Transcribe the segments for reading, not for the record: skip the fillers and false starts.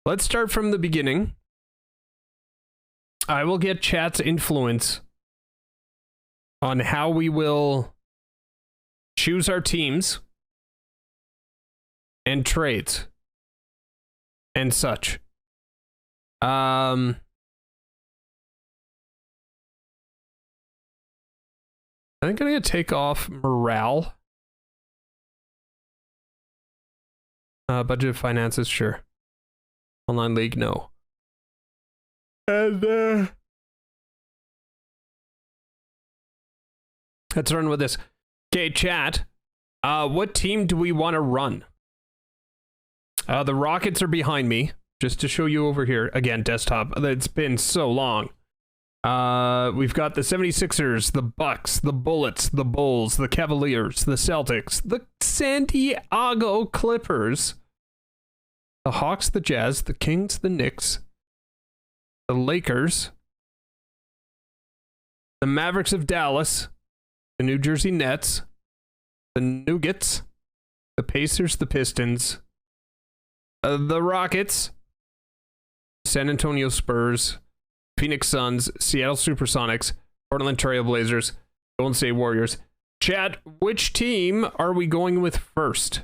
let's start from the beginning. I will get chat's influence on how we will choose our teams and trades and such. I think I'm going to take off morale. Budget of finances, sure. Online league, no. And let's run with this. Okay, chat. What team do we want to run? The Rockets are behind me. Just to show you over here. Again, desktop. It's been so long. We've got the 76ers, the Bucks, the Bullets, the Bulls, the Cavaliers, the Celtics, the San Diego Clippers, the Hawks, the Jazz, the Kings, the Knicks, the Lakers, the Mavericks of Dallas, the New Jersey Nets, the Nuggets, the Pacers, the Pistons, the Rockets, San Antonio Spurs, Phoenix Suns, Seattle Supersonics, Portland Trail Blazers, Golden State Warriors. Chat, which team are we going with first?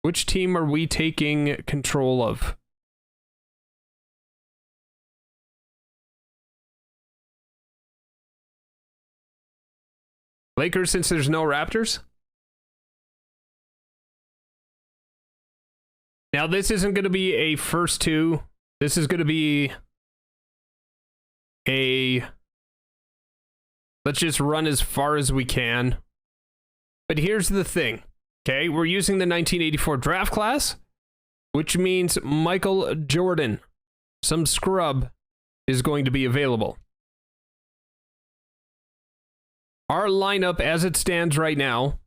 Which team are we taking control of? Lakers, since there's no Raptors? Now, this isn't going to be a first two. This is going to be a... let's just run as far as we can. But here's the thing. Okay, we're using the 1984 draft class, which means Michael Jordan, some scrub, is going to be available. Our lineup as it stands right now: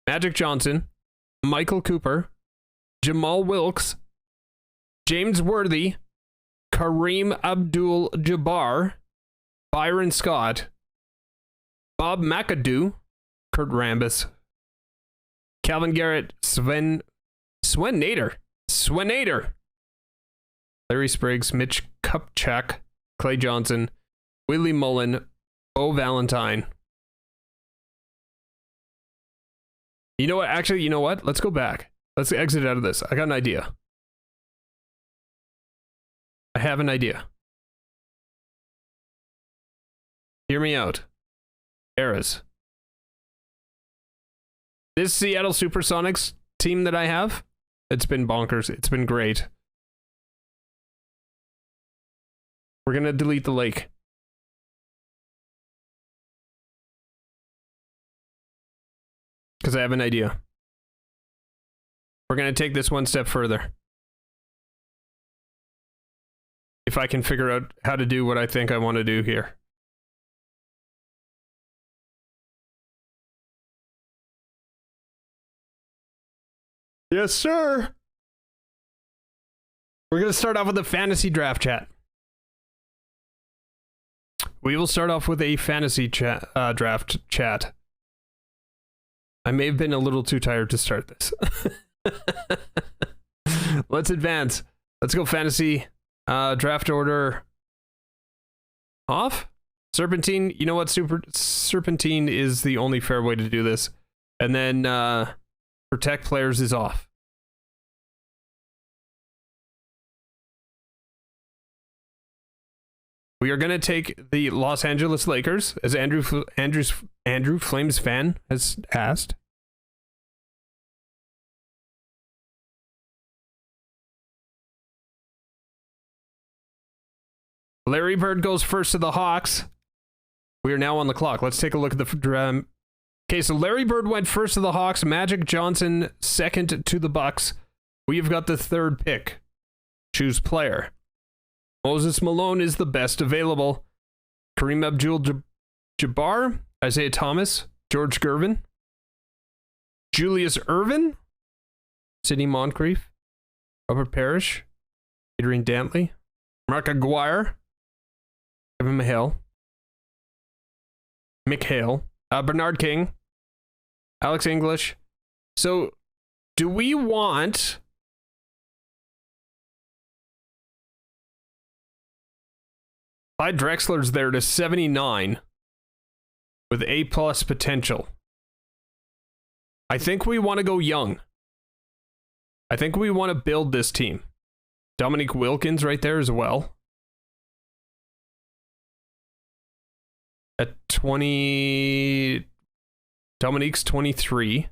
Magic Johnson, Michael Cooper, Jamal Wilkes, James Worthy, Kareem Abdul-Jabbar, Byron Scott, Bob McAdoo, Kurt Rambis, Calvin Garrett, Sven Nader, Larry Spriggs, Mitch Kupchak, Clay Johnson, Willie Mullen, Bo Valentine. You know what? Actually, you know what? Let's go back. Let's exit out of this. I got an idea. I have an idea. Hear me out. Eras. This Seattle Supersonics team that I have, it's been bonkers. It's been great. We're going to delete the lake. Because I have an idea. We're going to take this one step further. If I can figure out how to do what I think I want to do here. Yes, sir. We're going to start off with a fantasy draft chat. We will start off with a fantasy draft chat. I may have been a little too tired to start this. Let's advance. Let's go fantasy. Draft order off. Serpentine. You know what? Serpentine is the only fair way to do this. And then protect players is off. We are going to take the Los Angeles Lakers, as Andrew Flames fan has asked. Larry Bird goes first to the Hawks. We are now on the clock. Let's take a look at the... Okay, so Larry Bird went first to the Hawks. Magic Johnson second to the Bucks. We've got the third pick. Choose player. Moses Malone is the best available. Kareem Abdul-Jabbar, Isaiah Thomas, George Gervin, Julius Ervin, Sidney Moncrief, Robert Parrish, Adrian Dantley, Mark Aguirre, Kevin McHale, Bernard King, Alex English. So Do we want... Clyde Drexler's there to 79 with A+ potential. I think we want to go young. I think we want to build this team. Dominique Wilkins right there as well. At 20... Dominique's 23.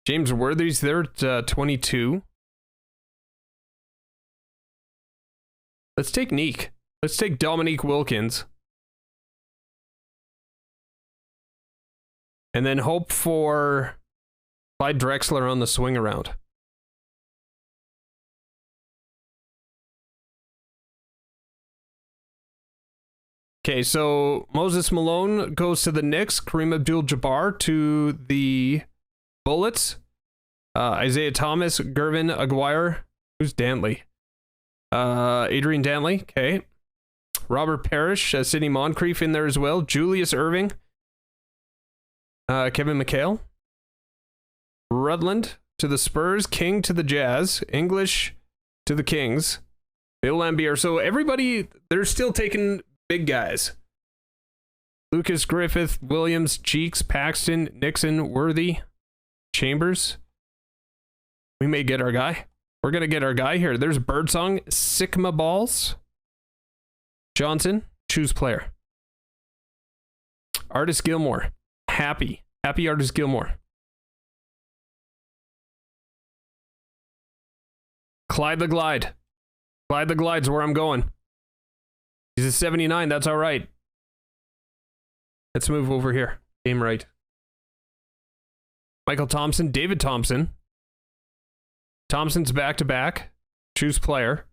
James Worthy's there at 22. Let's take Neek. Let's take Dominique Wilkins. And then hope for Clyde Drexler on the swing around. Okay, so Moses Malone goes to the Knicks. Kareem Abdul-Jabbar to the Bullets. Isaiah Thomas, Gervin Aguirre. Who's Dantley? Adrian Dantley. Okay. Robert Parrish, Sidney Moncrief in there as well. Julius Irving. Kevin McHale. Rutland to the Spurs. King to the Jazz. English to the Kings. Bill Laimbeer. So everybody, they're still taking big guys. Lucas Griffith, Williams, Cheeks, Paxton, Nixon, Worthy, Chambers. We may get our guy. We're going to get our guy here. There's Birdsong, Sigma Balls. Johnson, choose player. Artist Gilmore. Happy Artist Gilmore. Clyde the Glide. Clyde the Glide's where I'm going. He's a 79. That's all right. Let's move over here. Game right. Michael Thompson. David Thompson. Thompson's back-to-back. Choose player.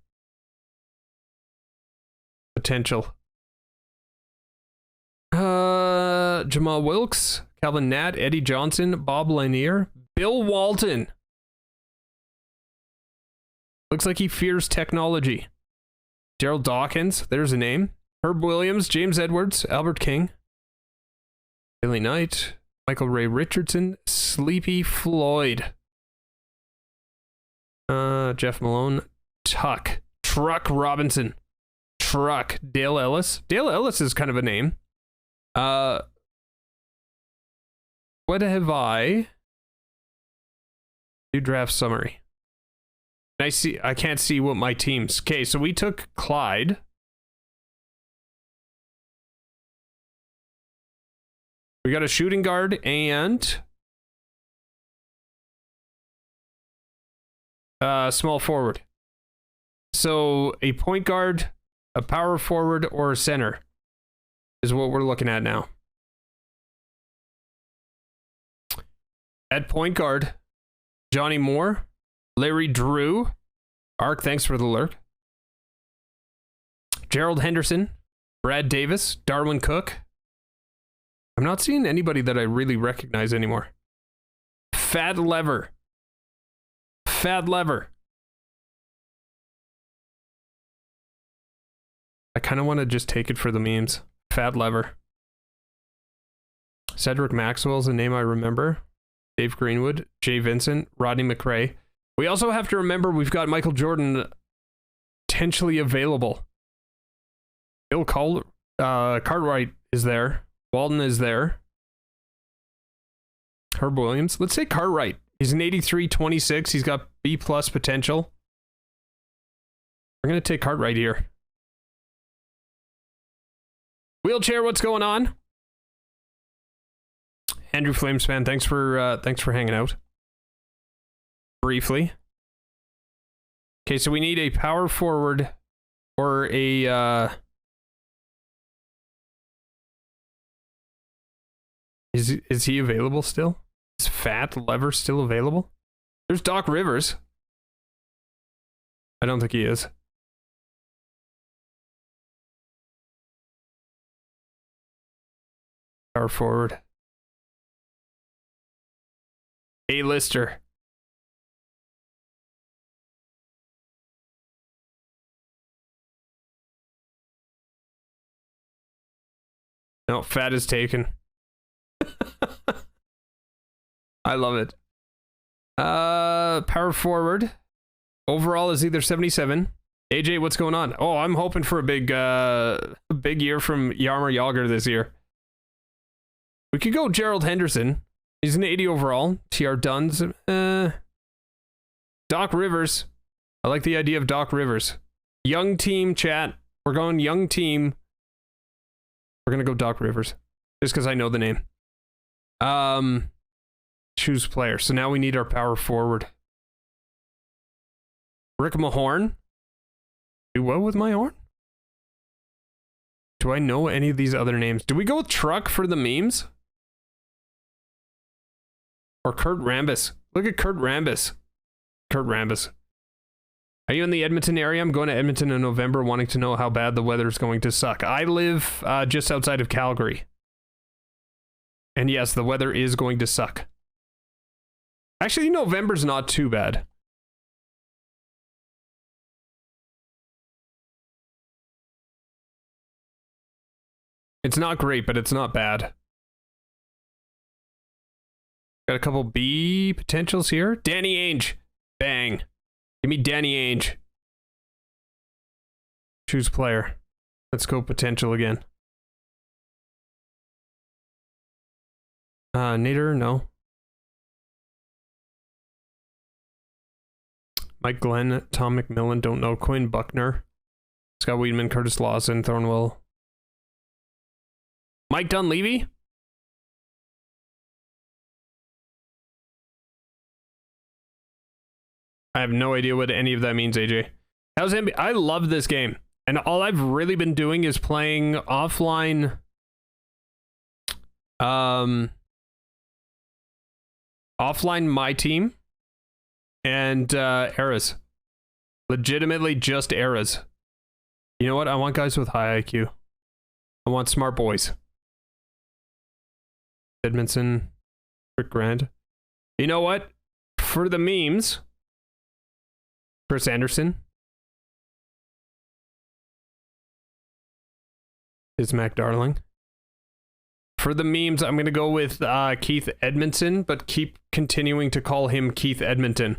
Potential. Jamal Wilkes. Calvin Nat. Eddie Johnson. Bob Lanier. Bill Walton. Looks like he fears technology. Gerald Dawkins, there's a name. Herb Williams, James Edwards, Albert King, Billy Knight, Michael Ray Richardson, Sleepy Floyd, Jeff Malone, Truck Robinson, Dale Ellis. Dale Ellis is kind of a name. What have I? Do draft summary. I can't see what my team's. Okay, so we took Clyde. We got a shooting guard and small forward. So a point guard, a power forward, or a center is what we're looking at now. At point guard, Johnny Moore. Larry Drew. Ark, thanks for the lurk. Gerald Henderson. Brad Davis. Darwin Cook. I'm not seeing anybody that I really recognize anymore. Fat Lever. I kind of want to just take it for the memes. Fat Lever. Cedric Maxwell's a name I remember. Dave Greenwood. Jay Vincent. Rodney McRae. We also have to remember we've got Michael Jordan potentially available. Bill Cartwright is there. Walden is there. Herb Williams. Let's say Cartwright. He's an 83-26. He's got B+ potential. We're going to take Cartwright here. Wheelchair, what's going on? Andrew Flamespan, thanks for hanging out. Briefly. Okay, so we need a power forward or a is he available still? Is Fat Lever still available? There's Doc Rivers. I don't think he is. Power forward. A-lister. No, Fat is taken. I love it. Power forward. Overall is either 77. AJ, what's going on? Oh, I'm hoping for a big year from Yarmer Yager this year. We could go Gerald Henderson. He's an 80 overall. TR Duns. Doc Rivers. I like the idea of Doc Rivers. Young team, chat. We're going young team. We're going to go Doc Rivers. Just because I know the name. Choose player. So now we need our power forward. Rick Mahorn. Do what with my horn? Do I know any of these other names? Do we go with Truck for the memes? Or Kurt Rambis? Look at Kurt Rambis. Kurt Rambis. Are you in the Edmonton area? I'm going to Edmonton in November, wanting to know how bad the weather is going to suck. I live just outside of Calgary. And yes, the weather is going to suck. Actually, November's not too bad. It's not great, but it's not bad. Got a couple B potentials here. Danny Ainge. Bang. Give me Danny Ainge. Choose player. Let's go potential again. Nader, no. Mike Glenn, Tom McMillan, don't know. Quinn Buckner. Scott Weedman, Curtis Lawson, Thornwell. Mike Dunleavy? I have no idea what any of that means, AJ. How's NBA? I love this game. And all I've really been doing is playing offline... offline my team. And eras. Legitimately just eras. You know what? I want guys with high IQ. I want smart boys. Edmondson, Rick Grant. You know what? For the memes, Chris Anderson. Is Mac Darling. For the memes, I'm going to go with Keith Edmondson, but keep continuing to call him Keith Edmonton.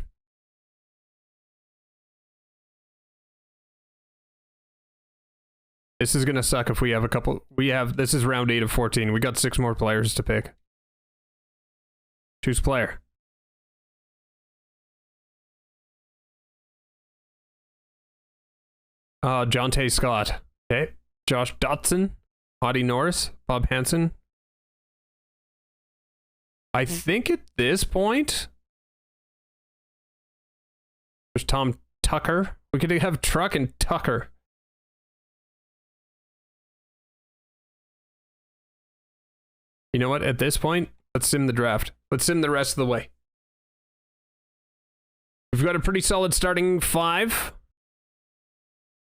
This is going to suck if we have a couple... This is round 8 of 14. We got 6 more players to pick. Choose player. Jonte Scott. Okay. Josh Dotson. Audie Norris. Bob Hansen. I think at this point... There's Tom Tucker. We could have Truck and Tucker. You know what? At this point, let's sim the draft. Let's sim the rest of the way. We've got a pretty solid starting 5.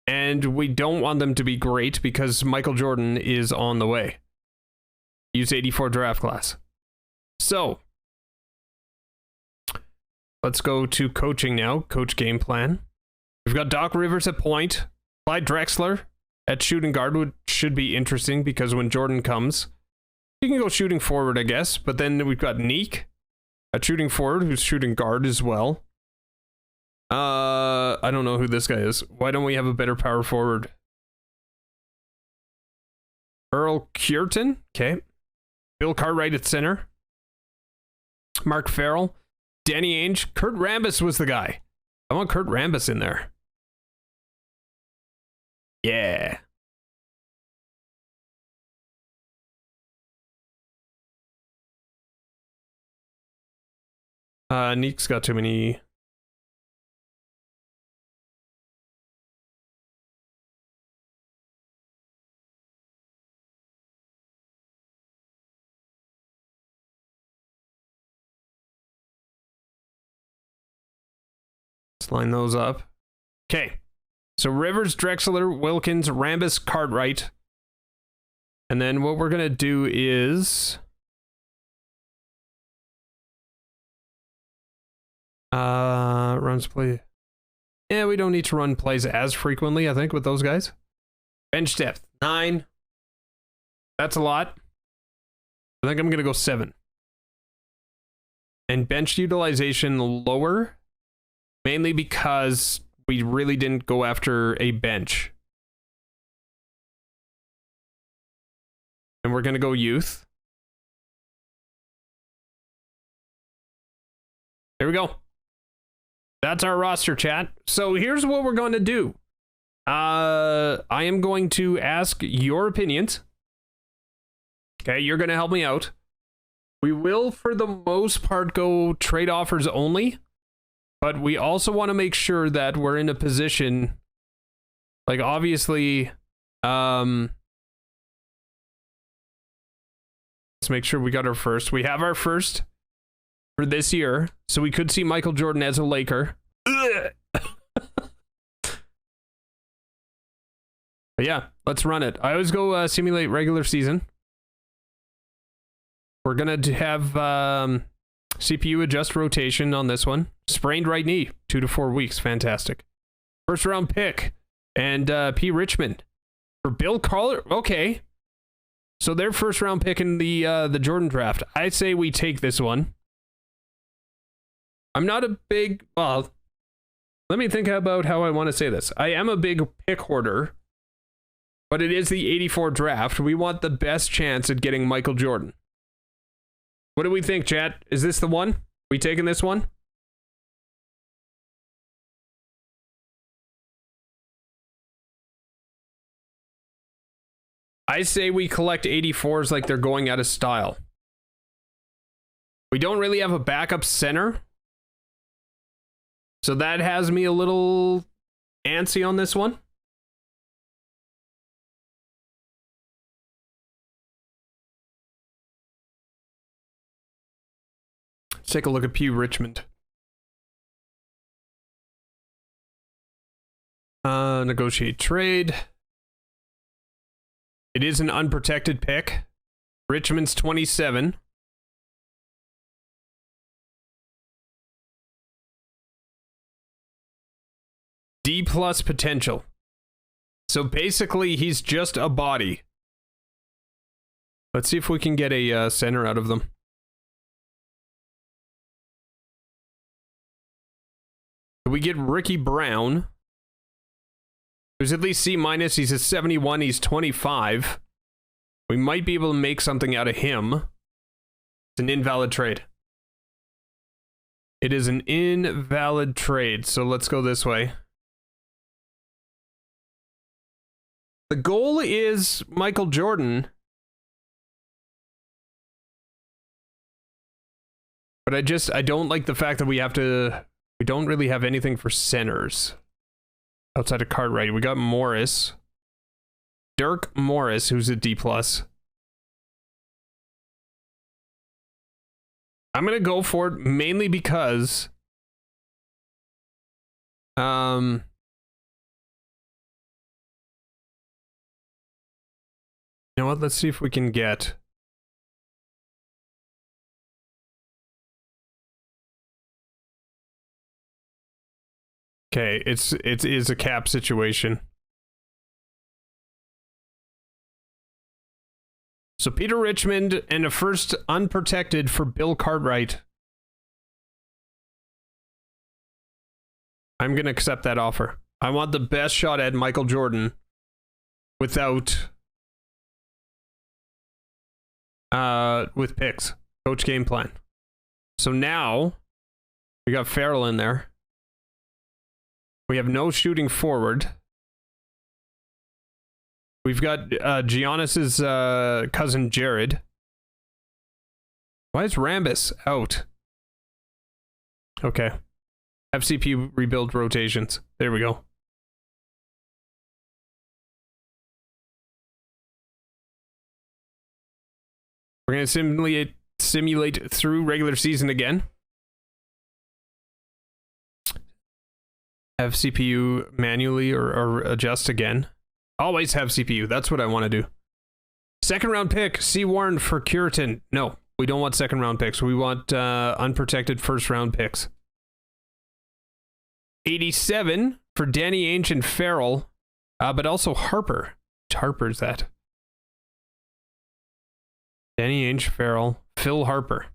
And we don't want them to be great because Michael Jordan is on the way. Use 84 draft class. So, let's go to coaching now. Coach game plan. We've got Doc Rivers at point. Clyde Drexler at shooting guard, which should be interesting because when Jordan comes... You can go shooting forward, I guess, but then we've got Neek at shooting forward, who's shooting guard as well. I don't know who this guy is. Why don't we have a better power forward? Earl Cureton, okay. Bill Cartwright at center. Mark Farrell, Danny Ainge, Kurt Rambis was the guy. I want Kurt Rambis in there. Yeah. Neek's got too many. Let's line those up. Okay. So Rivers, Drexler, Wilkins, Rambis, Cartwright. And then what we're going to do is... runs play. Yeah, we don't need to run plays as frequently, I think, with those guys. Bench depth, 9. That's a lot. I think I'm going to go 7. and bench utilization lower, mainly because we really didn't go after a bench. And we're going to go youth. There we go. That's our roster, chat. So here's what we're going to do. I am going to ask your opinions. Okay, you're going to help me out. We will, for the most part, go trade offers only. But we also want to make sure that we're in a position, like, obviously, let's make sure we got our first. We have our first for this year, so we could see Michael Jordan as a Laker. But yeah, let's run it. I always go simulate regular season. We're gonna have CPU adjust rotation on this one. Sprained right knee, 2 to 4 weeks. Fantastic. First round pick and P. Richmond for Bill Collar. Okay, so their first round pick in the Jordan draft. I say we take this one. I'm not a big, well, let me think about how I want to say this. I am a big pick hoarder, but it is the 84 draft. We want the best chance at getting Michael Jordan. What do we think, chat? Is this the one? We taking this one? I say we collect 84s like they're going out of style. We don't really have a backup center, so that has me a little antsy on this one. Let's take a look at P. Richmond. Negotiate trade. It is an unprotected pick. Richmond's 27. D+ potential. So basically, he's just a body. Let's see if we can get a center out of them. We get Ricky Brown, who's at least C-. He's a 71. He's 25. We might be able to make something out of him. It's an invalid trade. It is an invalid trade, so let's go this way. The goal is Michael Jordan. But I don't like the fact that we don't really have anything for centers outside of Cartwright. We got Morris. Dirk Morris, who's a D+. I'm going to go for it mainly because you know what? Let's see if we can get. Okay, it is a cap situation. So Peter Richmond and a first unprotected for Bill Cartwright. I'm going to accept that offer. I want the best shot at Michael Jordan without with picks. Coach game plan. So now we got Farrell in there. We have no shooting forward. We've got Giannis's cousin Jared. Why is Rambus out? Okay. FCP rebuild rotations. There we go. We're going to simulate through regular season again. Have CPU manually or adjust again. Always have CPU. That's what I want to do. Second round pick, C. Warren for Curitan. No, we don't want second round picks. We want unprotected first round picks. 87 for Danny Ainge and Farrell, but also Harper. Which Harper's that? Danny Ainge, Farrell, Phil Harper.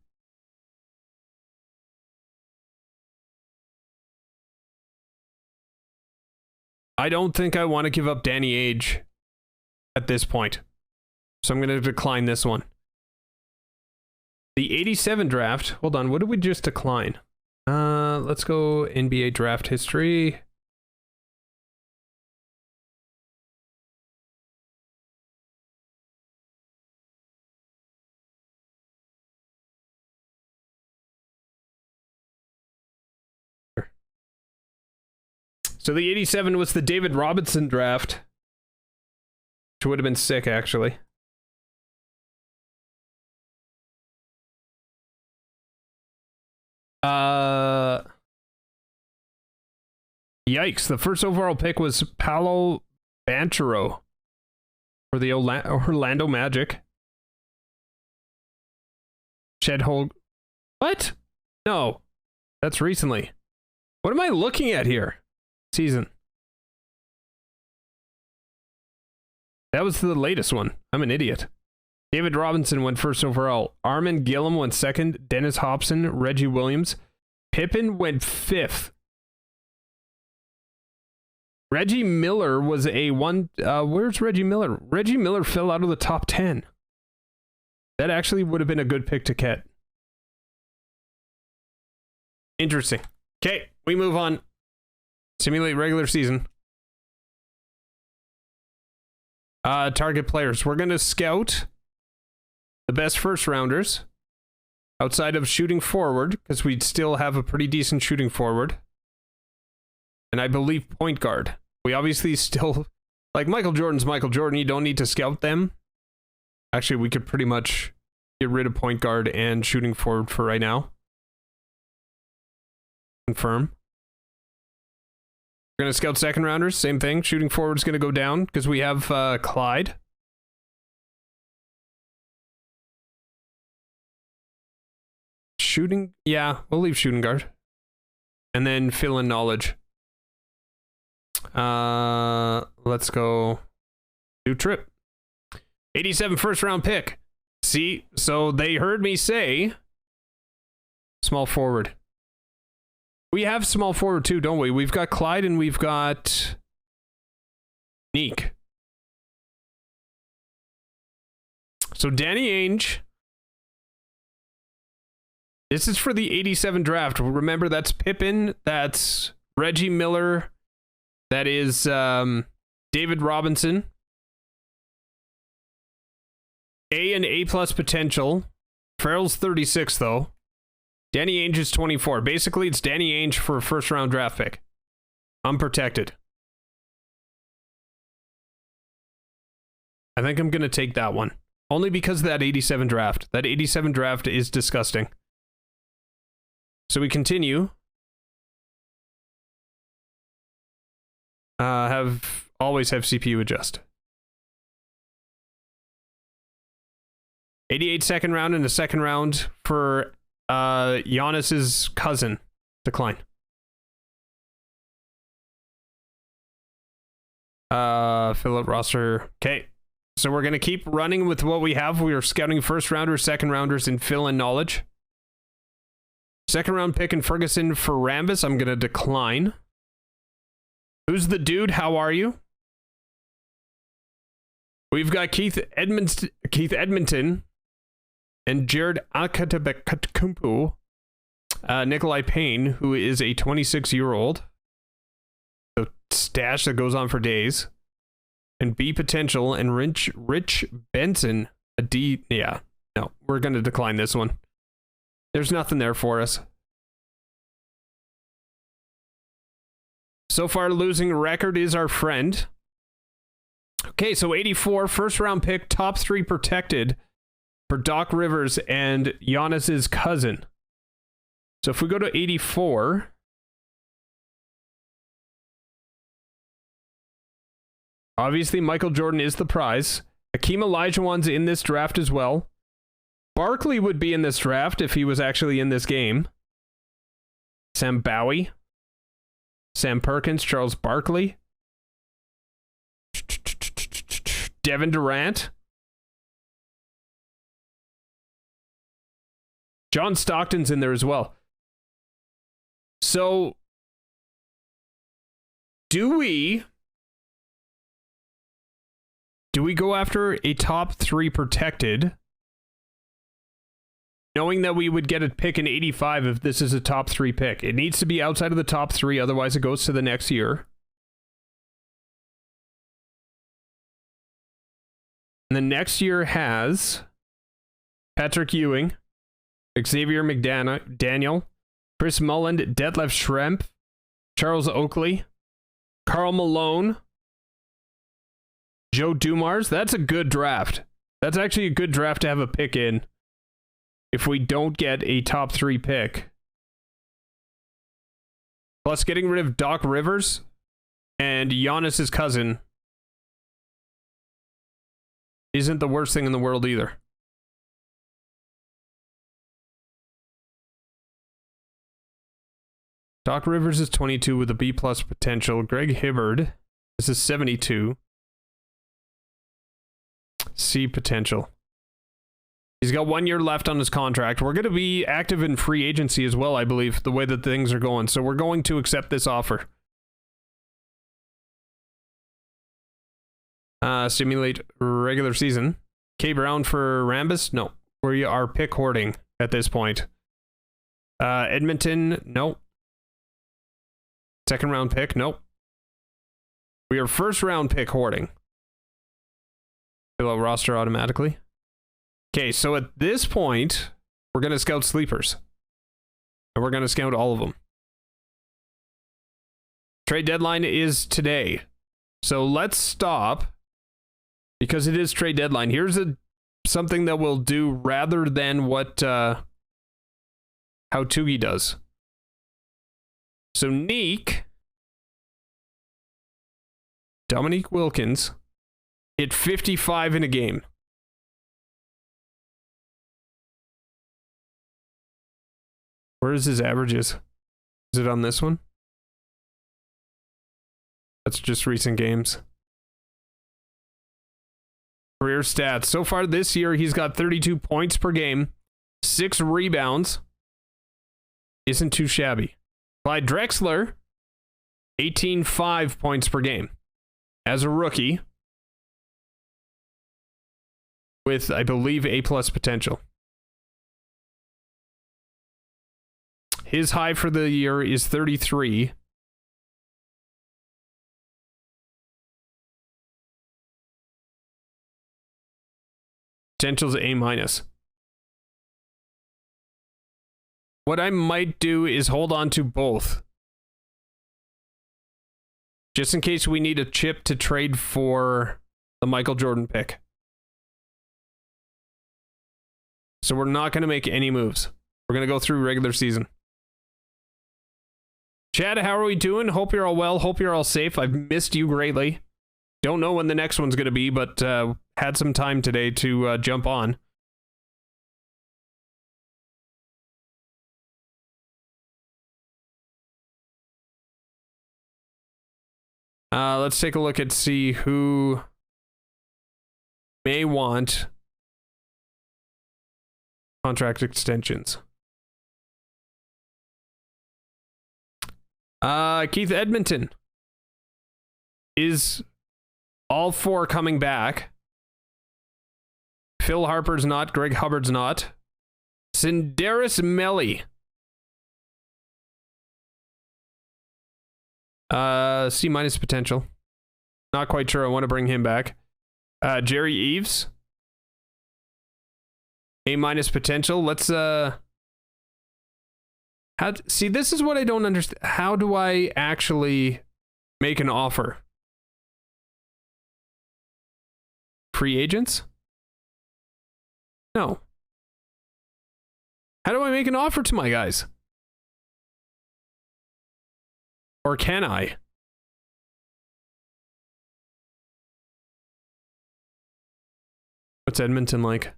I don't think I want to give up Danny Ainge at this point. So I'm going to decline this one. The 87 draft. Hold on, what did we just decline? Let's go NBA draft history. So the 87 was the David Robinson draft, which would have been sick, actually. Yikes. The first overall pick was Paolo Banchero for the Orlando Magic. Chet Holmgren. What? No. That's recently. What am I looking at here? Season. That was the latest one. I'm an idiot. David Robinson went first overall. Armin Gillum went second. Dennis Hobson, Reggie Williams. Pippen went fifth. Reggie Miller was a one. Where's Reggie Miller? Reggie Miller fell out of the top 10. That actually would have been a good pick to get. Interesting. Okay, we move on. Simulate regular season. Target players. We're going to scout the best first rounders outside of shooting forward, because we'd still have a pretty decent shooting forward. And I believe point guard. We obviously still, like Michael Jordan's Michael Jordan, you don't need to scout them. Actually, we could pretty much get rid of point guard and shooting forward for right now. Confirm. We're going to scout second rounders, same thing. Shooting forward is going to go down because we have Clyde. Shooting, yeah, we'll leave shooting guard. And then fill in knowledge. Let's go do trip. 87 first round pick. See, so they heard me say small forward. We have small forward too, don't we? We've got Clyde and we've got Neek. So Danny Ainge. This is for the 87 draft. Remember, that's Pippen, that's Reggie Miller, that is David Robinson. A and A plus potential. Farrell's 36 though. Danny Ainge is 24. Basically, it's Danny Ainge for a first round draft pick. Unprotected. I think I'm going to take that one. Only because of that 87 draft. That 87 draft is disgusting. So we continue. Always have CPU adjust. 88 second round and a second round for Giannis's cousin. Decline. Fill out roster. Okay. So we're going to keep running with what we have. We are scouting first rounders, second rounders, and fill in knowledge. Second round pick in Ferguson for Rambus. I'm going to decline. Who's the dude? How are you? We've got Keith Edmonton and Jared Akatabekatkumpu. Nikolai Payne, who is a 26-year-old. The stash that goes on for days. And B potential and Rich Benson, a D. Yeah, no, we're going to decline this one. There's nothing there for us. So far, losing record is our friend. Okay, so 84, first round pick, top 3 protected for Doc Rivers and Giannis's cousin. So if we go to 84, obviously Michael Jordan is the prize. Hakeem Olajuwon's in this draft as well. Barkley would be in this draft if he was actually in this game. Sam Bowie. Sam Perkins, Charles Barkley. Devin Durant. John Stockton's in there as well. So, do we Do we go after a top 3 protected, knowing that we would get a pick in 85 if this is a top 3 pick? It needs to be outside of the top 3, otherwise it goes to the next year. And the next year has Patrick Ewing, Xavier McDaniel, Chris Mullen, Detlef Schrempf, Charles Oakley, Karl Malone, Joe Dumars. That's a good draft. That's actually a good draft to have a pick in if we don't get a top 3 pick. Plus getting rid of Doc Rivers and Giannis's cousin isn't the worst thing in the world either. Doc Rivers is 22 with a B+ potential. Greg Hibbard is a 72. C potential. He's got 1 year left on his contract. We're going to be active in free agency as well, I believe, the way that things are going. So we're going to accept this offer. Simulate regular season. K Brown for Rambus? No. We are pick hoarding at this point. Edmonton? No. Second round pick? Nope. We are first round pick hoarding. Fill out roster automatically. Okay, so at this point, we're going to scout sleepers. And we're going to scout all of them. Trade deadline is today. So let's stop. Because it is trade deadline. Here's something that we'll do rather than what how Toogie does. So Neek, Dominique Wilkins, hit 55 in a game. Where is his averages? Is it on this one? That's just recent games. Career stats. So far this year, he's got 32 points per game, 6 rebounds. Isn't too shabby. Clyde Drexler, 18.5 points per game. As a rookie. With, I believe, A+ potential. His high for the year is 33. Potential's A-. What I might do is hold on to both. Just in case we need a chip to trade for the Michael Jordan pick. So we're not going to make any moves. We're going to go through regular season. Chad, how are we doing? Hope you're all well. Hope you're all safe. I've missed you greatly. Don't know when the next one's going to be, but had some time today to jump on. Let's take a look and see who may want contract extensions. Keith Edmonton is all 4 coming back. Phil Harper's not. Greg Hubbard's not. Cinderis Melly. C- potential. Not quite sure I want to bring him back. Jerry Eves. A- potential. Let's see, this is what I don't understand. How do I actually make an offer? Free agents? No. How do I make an offer to my guys? Or can I? What's Edmonton like?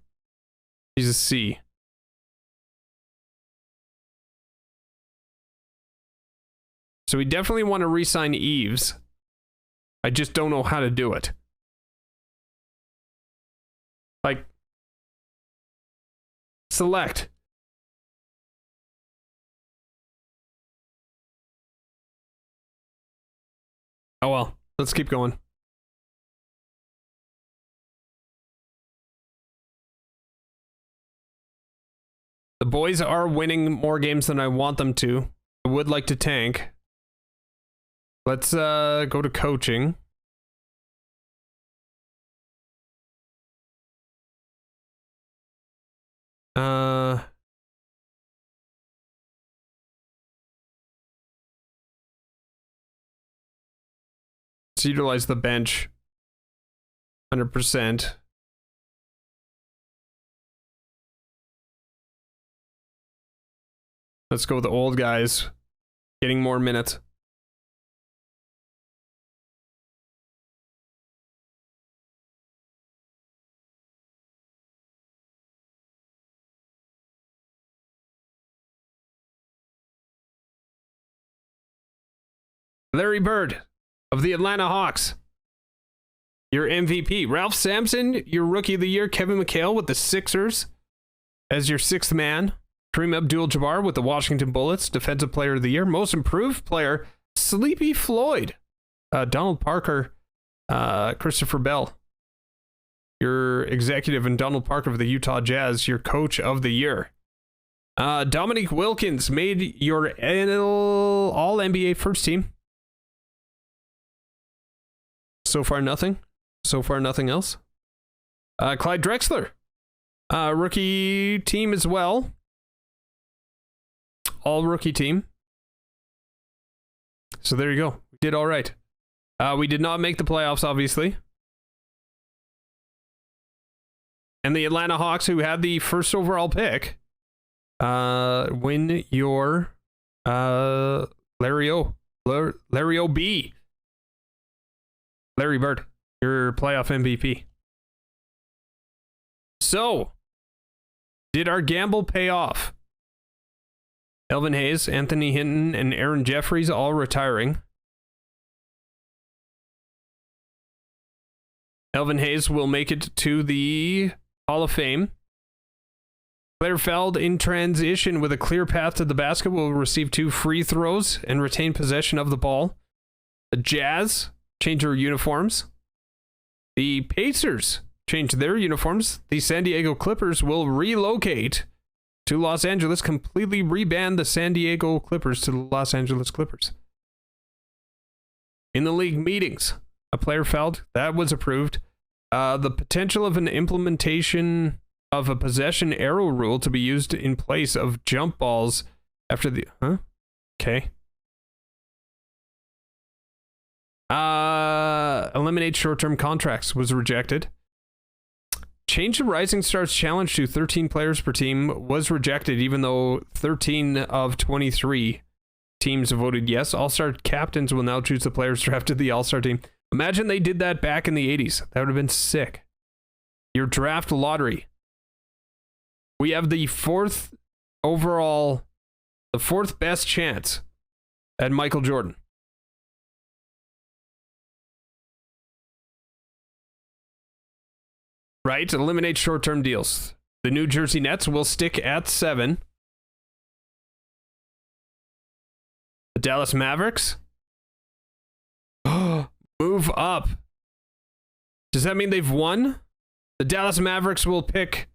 He's a C. So we definitely want to re-sign Eves. I just don't know how to do it. Like, select. Oh well, let's keep going. boys are winning more games than I want them to. I would like to tank. Let's go to coaching. Let's utilize the bench 100%. Let's go with the old guys getting more minutes. Larry Bird of the Atlanta Hawks, your MVP. Ralph Sampson, your Rookie of the Year. Kevin McHale with the Sixers as your 6th man. Kareem Abdul-Jabbar with the Washington Bullets, Defensive Player of the Year. Most Improved Player, Sleepy Floyd. Donald Parker, Christopher Bell, your Executive, and Donald Parker of the Utah Jazz, your Coach of the Year. Dominique Wilkins made your All-NBA First Team. So far, nothing. So far, nothing else. Clyde Drexler, Rookie Team as well. All Rookie Team. So there you go. We did all right. We did not make the playoffs, obviously. And the Atlanta Hawks, who had the first overall pick, win your Larry O.B. Larry Bird, your playoff MVP. So, did our gamble pay off? Elvin Hayes, Anthony Hinton, and Aaron Jeffries all retiring. Elvin Hayes will make it to the Hall of Fame. Claire Feld in transition with a clear path to the basket will receive 2 free throws and retain possession of the ball. The Jazz change their uniforms. The Pacers change their uniforms. The San Diego Clippers will relocate to Los Angeles, completely rebrand the San Diego Clippers to the Los Angeles Clippers. In the league meetings, a player felt that was approved. The potential of an implementation of a possession arrow rule to be used in place of jump balls after the... Okay. Eliminate short-term contracts was rejected. Change the Rising Stars challenge to 13 players per team was rejected, even though 13 of 23 teams voted yes. All-Star captains will now choose the players drafted the All-Star team. Imagine they did that back in the 80s. That would have been sick. Your draft lottery. We have the 4th overall, the 4th best chance at Michael Jordan. Right? Eliminate short-term deals. The New Jersey Nets will stick at 7. The Dallas Mavericks move up. Does that mean they've won? The Dallas Mavericks will pick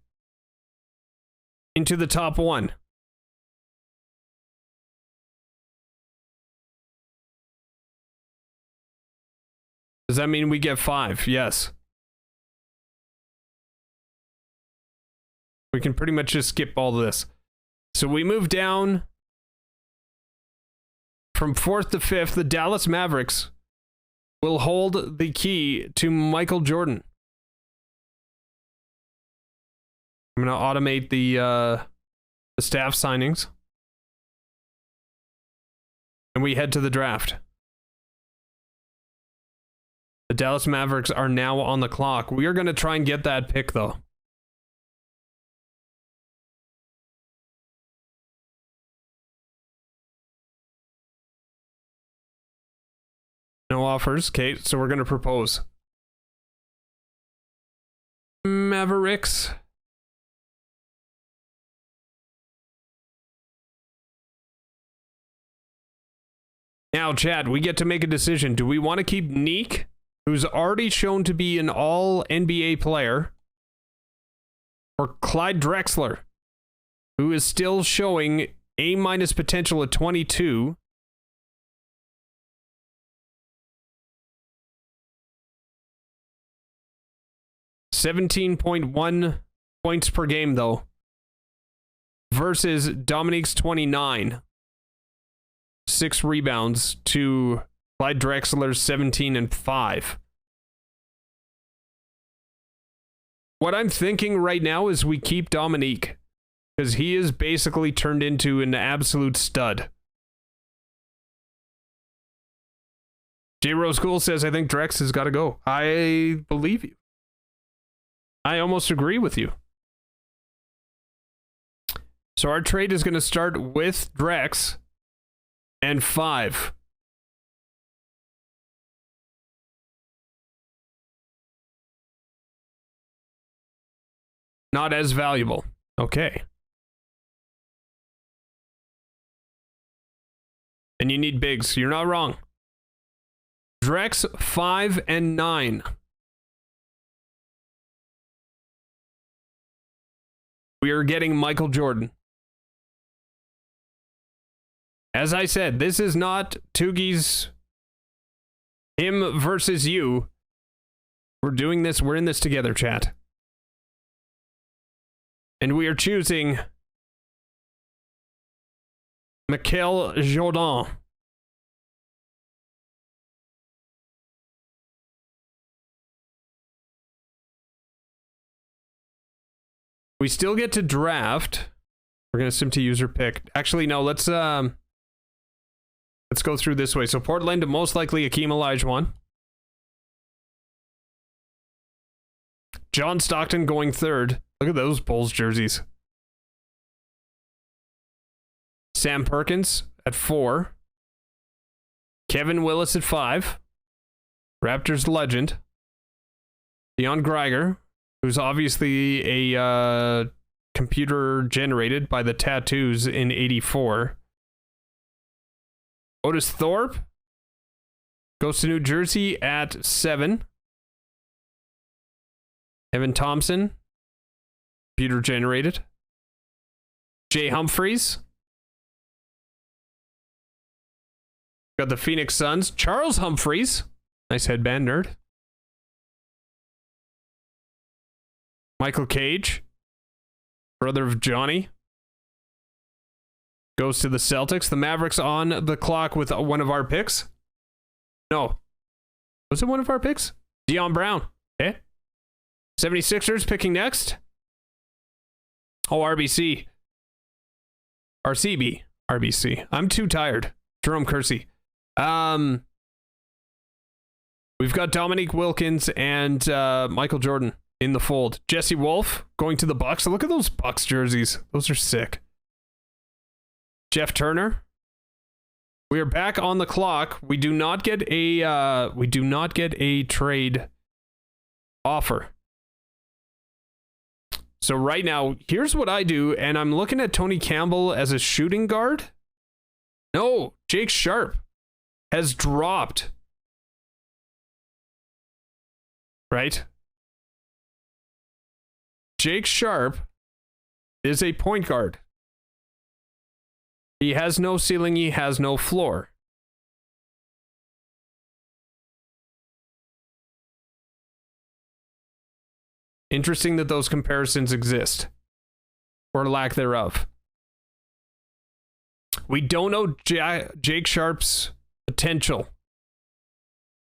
into the top 1. Does that mean we get 5? Yes. We can pretty much just skip all of this. So we move down from 4th to 5th. The Dallas Mavericks will hold the key to Michael Jordan. I'm going to automate the staff signings. And we head to the draft. The Dallas Mavericks are now on the clock. We are going to try and get that pick, though. No offers. Okay, so we're going to propose. Mavericks. Now, Chad, we get to make a decision. Do we want to keep Neek, who's already shown to be an all-NBA player, or Clyde Drexler, who is still showing A- potential at 22. .1 points per game, though, versus Dominique's 29. 6 rebounds to Clyde Drexler's 17 and 5. What I'm thinking right now is we keep Dominique, because he is basically turned into an absolute stud. J. Rose Cool says, I think Drex has got to go. I believe you. I almost agree with you. So our trade is going to start with Drex and 5. Not as valuable. Okay. And you need bigs. You're not wrong. Drex 5 and 9. We are getting Michael Jordan. As I said, this is not Tugi's him versus you. We're doing this. We're in this together, chat. And we are choosing Michael Jordan. We still get to draft. We're going to sim to user pick. Actually, no, let's go through this way. So Portland, most likely Akeem Olajuwon. John Stockton going 3rd. Look at those Bulls jerseys. Sam Perkins at 4. Kevin Willis at 5. Raptors legend. Deion Greiger, who's obviously a computer generated by the tattoos in 84. Otis Thorpe goes to New Jersey at 7. Evan Thompson, computer generated. Jay Humphreys. Got the Phoenix Suns. Charles Humphreys. Nice headband, nerd. Michael Cage, brother of Johnny, goes to the Celtics. The Mavericks on the clock with one of our picks. No. Was it one of our picks? Deion Brown. Okay. 76ers picking next. Oh, RBC. RCB. RBC. I'm too tired. Jerome Kersey. We've got Dominique Wilkins and Michael Jordan in the fold. Jesse Wolf going to the Bucks. Look at those Bucks jerseys. Those are sick. Jeff Turner. We are back on the clock. We do not get a trade offer. So right now, here's what I do, and I'm looking at Tony Campbell as a shooting guard. No, Jake Sharp has dropped. Right? Jake Sharp is a point guard. He has no ceiling, he has no floor. Interesting that those comparisons exist, or lack thereof. We don't know Jake Sharp's potential,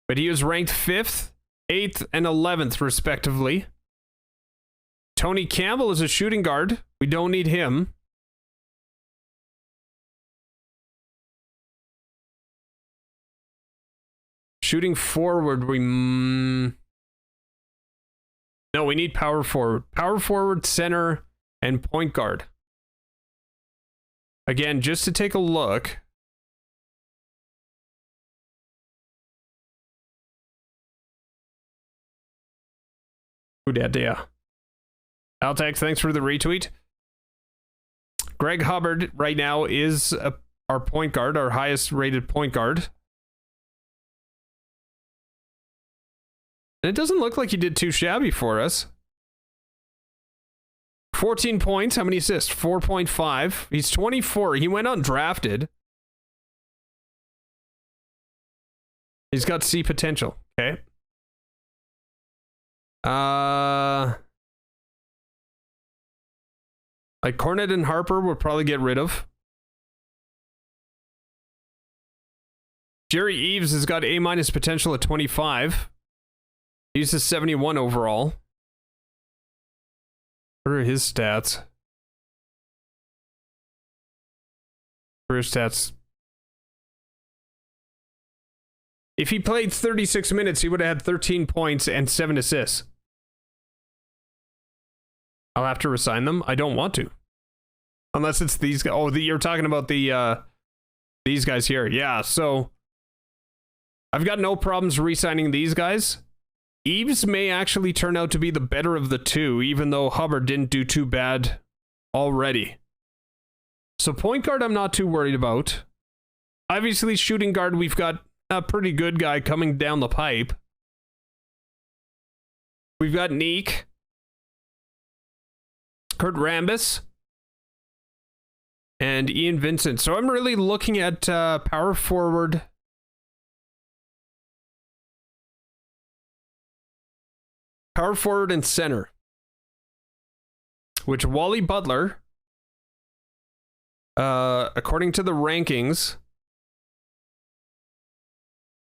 but he was ranked 5th, 8th, and 11th, respectively. Tony Campbell is a shooting guard. We don't need him. Shooting forward, no, we need power forward. Power forward, center, and point guard. Again, just to take a look. Who dat, yeah. Altex, thanks for the retweet. Greg Hubbard right now is our point guard, our highest rated point guard. And it doesn't look like he did too shabby for us. 14 points. How many assists? 4.5. He's 24. He went undrafted. He's got C potential. Okay. Like Cornet and Harper would probably get rid of. Jerry Eves has got A- potential at 25. He's a 71 overall. What are his stats? Career stats. If he played 36 minutes, he would have had 13 points and 7 assists. I'll have to resign them. I don't want to. Unless it's these guys. Oh, you're talking about these guys here. Yeah, so I've got no problems re-signing these guys. Eves may actually turn out to be the better of the two, even though Hubbard didn't do too bad already. So point guard, I'm not too worried about. Obviously, shooting guard, we've got a pretty good guy coming down the pipe. We've got Neek. Kurt Rambis. And Ian Vincent. So I'm really looking at power forward. Power forward and center. Which Wally Butler, according to the rankings,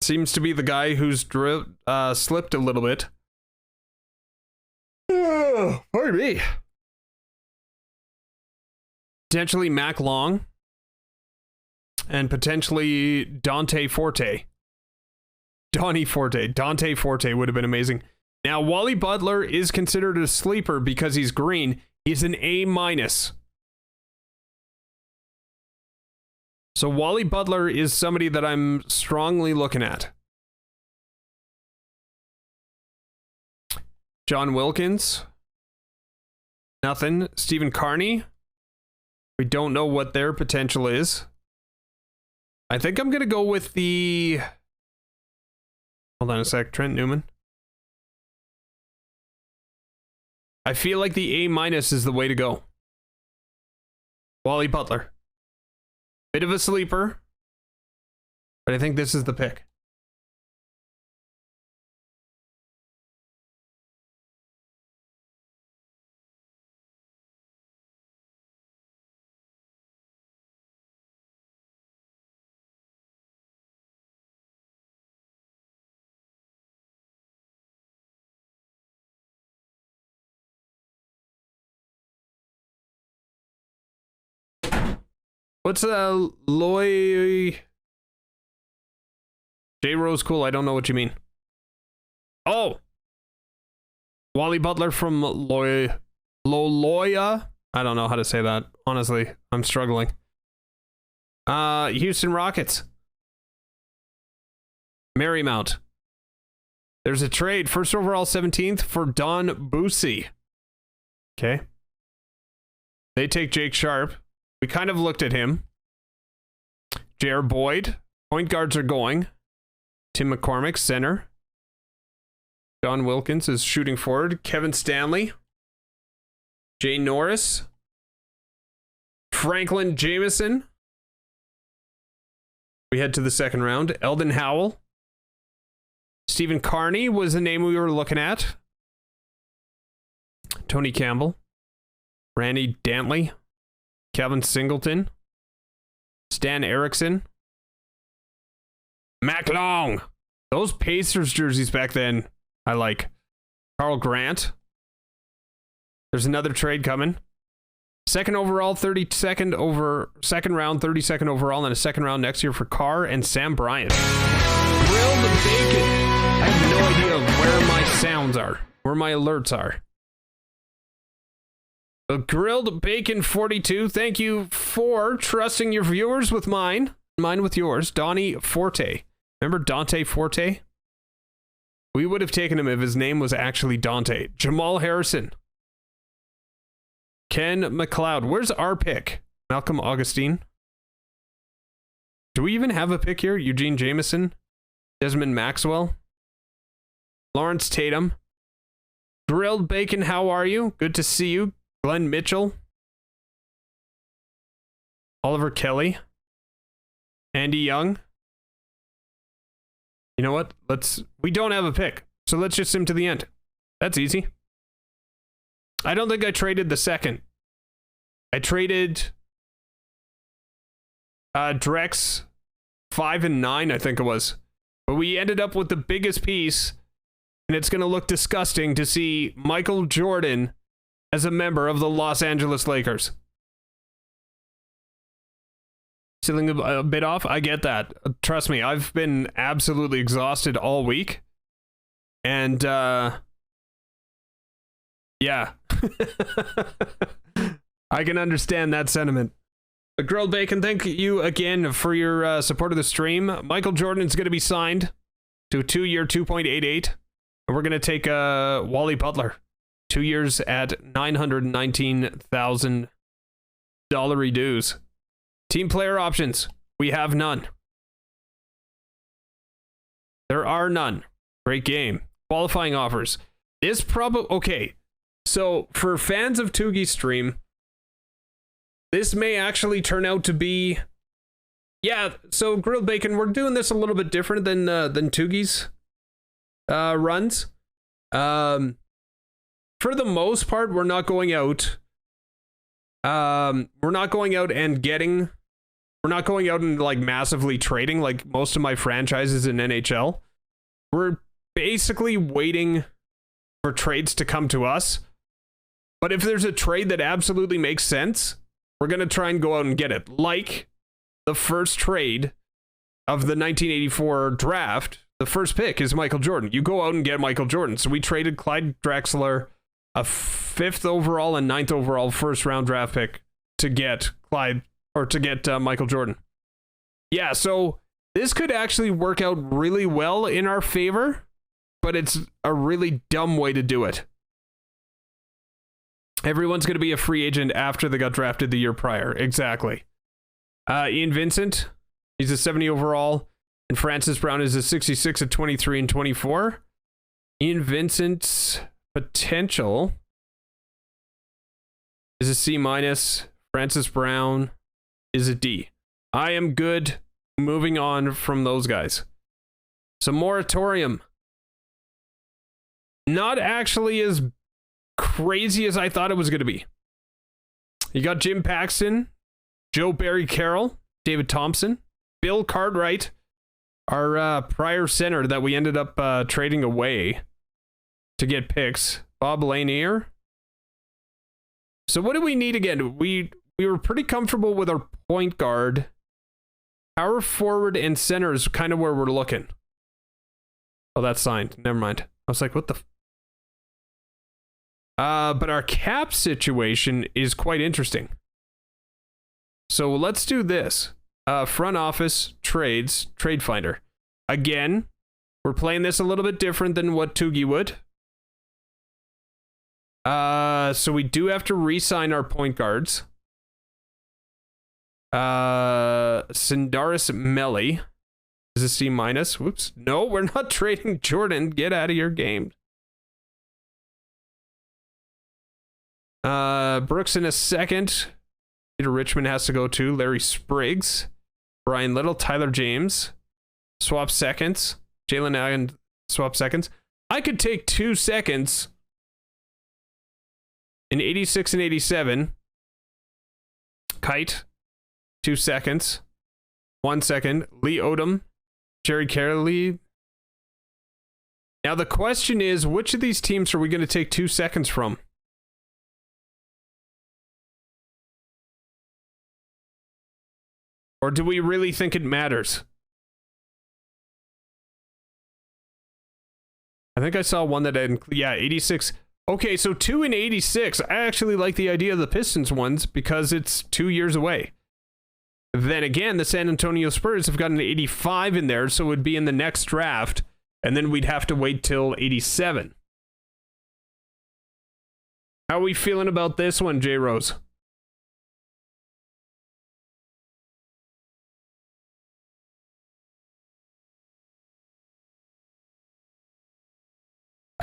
seems to be the guy who's slipped a little bit. Pardon me. Potentially Mac Long. And potentially Dante Forte. Dante Forte would have been amazing. Now, Wally Butler is considered a sleeper because he's green. He's an A-. So Wally Butler is somebody that I'm strongly looking at. John Wilkins. Nothing. Stephen Carney. We don't know what their potential is. I think I'm going to go with the... Hold on a sec. Trent Newman. I feel like the A- is the way to go. Wally Butler. Bit of a sleeper, but I think this is the pick. What's Loy? J Rose cool. I don't know what you mean. Oh, Wally Butler from Loloya. I don't know how to say that. Honestly, I'm struggling. Houston Rockets. Marymount. There's a trade. First overall 17th for Don Boosie. Okay. They take Jake Sharp. We kind of looked at him. J.R. Boyd. Point guards are going. Tim McCormick, center. John Wilkins is shooting forward. Kevin Stanley. Jay Norris. Franklin Jameson. We head to the second round. Eldon Howell. Stephen Carney was the name we were looking at. Tony Campbell. Randy Dantley. Kevin Singleton. Stan Erickson. Mac Long. Those Pacers jerseys back then, I like. Carl Grant. There's another trade coming. Second overall, 32nd over second round, 32nd overall, and a second round next year for Carr and Sam Bryant. Grilled bacon. I have no idea where my sounds are, where my alerts are. Grilled Bacon 42, thank you for trusting your viewers with mine with yours. Donnie Forte. Remember Dante Forte? We would have taken him if his name was actually Dante. Jamal Harrison. Ken McLeod. Where's our pick? Malcolm Augustine. Do we even have a pick here? Eugene Jameson. Desmond Maxwell. Lawrence Tatum. Grilled Bacon, how are you? Good to see you. Glenn Mitchell, Oliver Kelly, Andy Young. You know what? We don't have a pick, so let's just sim to the end. That's easy. I don't think I traded the second. I traded Drex 5 and 9, I think it was. But we ended up with the biggest piece, and it's going to look disgusting to see Michael Jordan as a member of the Los Angeles Lakers. Sealing a bit off? I get that. Trust me, I've been absolutely exhausted all week. And, yeah. I can understand that sentiment. But Grilled Bacon, thank you again for your support of the stream. Michael Jordan is going to be signed to a 2-year, $2.88. And we're going to take Wally Butler. 2 years at $919,000 dues. Team player options. We have none. There are none. Great game. Qualifying offers. This probably... Okay. So, for fans of Tugi's stream, this may actually turn out to be... Yeah, so Grilled Bacon, we're doing this a little bit different than Tugi's runs. For the most part, we're not going out. We're not going out and getting... We're not going out and like massively trading like most of my franchises in NHL. We're basically waiting for trades to come to us. But if there's a trade that absolutely makes sense, we're going to try and go out and get it. Like the first trade of the 1984 draft, the first pick is Michael Jordan. You go out and get Michael Jordan. So we traded Clyde Drexler, a 5th overall and 9th overall first round draft pick to get Michael Jordan. Yeah, so this could actually work out really well in our favor, but it's a really dumb way to do it. Everyone's going to be a free agent after they got drafted the year prior. Exactly. Ian Vincent, he's a 70 overall, and Francis Brown is a 66 at 23 and 24. Ian Vincent's potential is a C-. Francis Brown is a D. I am good moving on from those guys. So moratorium. Not actually as crazy as I thought it was going to be. You got Jim Paxton, Joe Barry Carroll, David Thompson, Bill Cartwright, our prior center that we ended up trading away to get picks, Bob Lanier. So what do we need again? We were pretty comfortable with our point guard. Power forward and center is kind of where we're looking. Oh, that's signed. Never mind. I was like, what the... but our cap situation is quite interesting. So let's do this. Front office, trades, trade finder. Again, we're playing this a little bit different than what Tugi would. So we do have to re-sign our point guards. Sindaris Melli is a C-. Whoops. No, we're not trading Jordan. Get out of your game. Brooks in a second. Peter Richmond has to go too. Larry Spriggs. Brian Little. Tyler James. Swap seconds. Jalen Allen swap seconds. I could take 2 seconds in 86 and 87. Kite. 2 seconds. 1 second. Lee Odom. Jerry Carey. Now the question is, which of these teams are we going to take 2 seconds from? Or do we really think it matters? I think I saw one that had, yeah, 86. Okay, so 2 and 86. I actually like the idea of the Pistons ones because it's 2 years away. Then again, the San Antonio Spurs have got an 85 in there, so it would be in the next draft, and then we'd have to wait till 87. How are we feeling about this one, J Rose?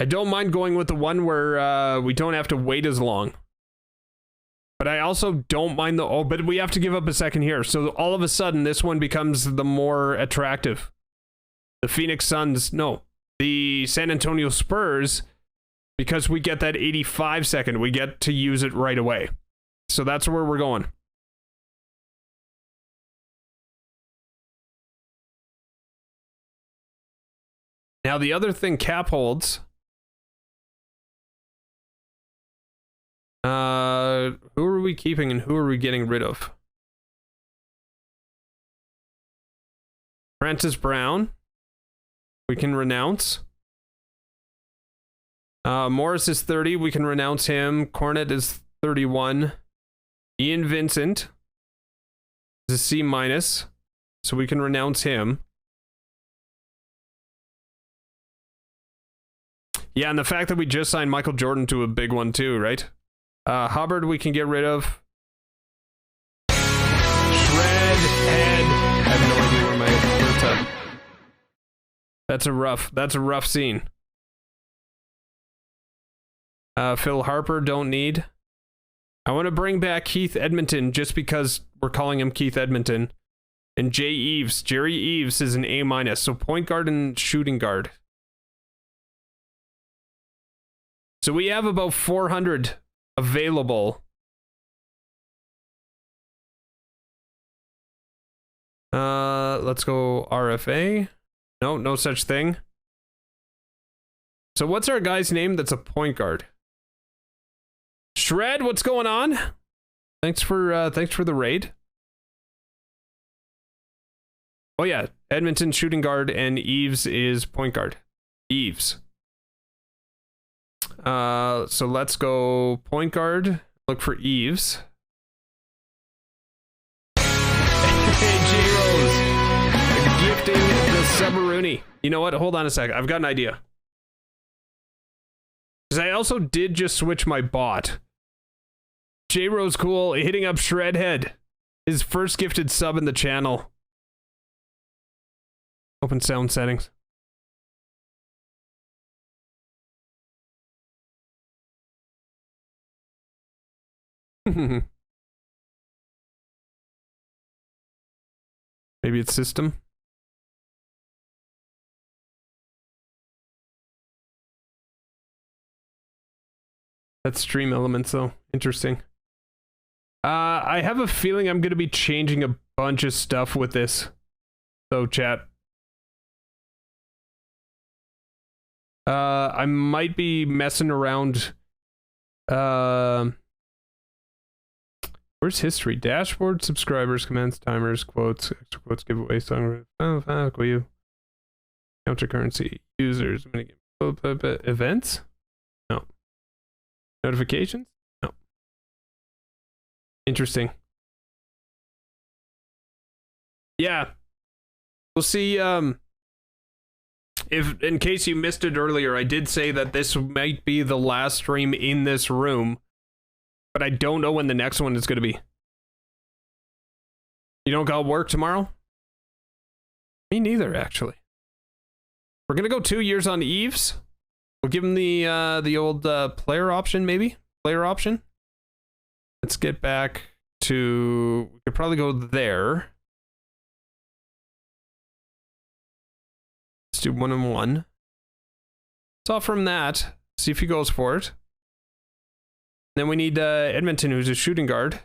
I don't mind going with the one where we don't have to wait as long. But I also don't mind the... Oh, but we have to give up a second here. So all of a sudden, this one becomes the more attractive. The Phoenix Suns... No. The San Antonio Spurs, because we get that 85 second, we get to use it right away. So that's where we're going. Now, the other thing Cap holds... who are we keeping and who are we getting rid of? Francis Brown. We can renounce. Morris is 30. We can renounce him. Cornet is 31. Ian Vincent is a C-, so we can renounce him. Yeah, and the fact that we just signed Michael Jordan to a big one too, right? Hubbard we can get rid of. Shred, head. I have no idea where my words are. That's a rough scene. Phil Harper, don't need. I want to bring back Keith Edmonton just because we're calling him Keith Edmonton. And Jay Eves. Jerry Eves is an A-, so point guard and shooting guard. So we have about 400 available. Let's go RFA. No, no such thing. So what's our guy's name that's a point guard? Shred, what's going on? Thanks for the raid. Oh yeah, Edmonton shooting guard and Eves is point guard. Eves. So let's go point guard. Look for Eves. Hey, J-Rose. Gifting the Submaroonie. You know what? Hold on a sec. I've got an idea. Because I also did just switch my bot. J-Rose cool. Hitting up Shredhead. His first gifted sub in the channel. Open sound settings. Maybe it's system. That's stream elements though. Interesting. I have a feeling I'm going to be changing a bunch of stuff with this. So chat. I might be messing around. Where's history? Dashboard, subscribers, comments, timers, quotes, extra quotes, giveaway, song, you. Counter currency, users, events? No. Notifications? No. Interesting. Yeah. We'll see, if, in case you missed it earlier, I did say that this might be the last stream in this room. But I don't know when the next one is going to be. You don't got work tomorrow? Me neither, actually. We're going to go 2 years on Eves. We'll give him the old player option, maybe? Player option? Let's get back to... We could probably go there. Let's do 1-on-1. So off from that, see if he goes for it. Then we need Edmonton, who's a shooting guard.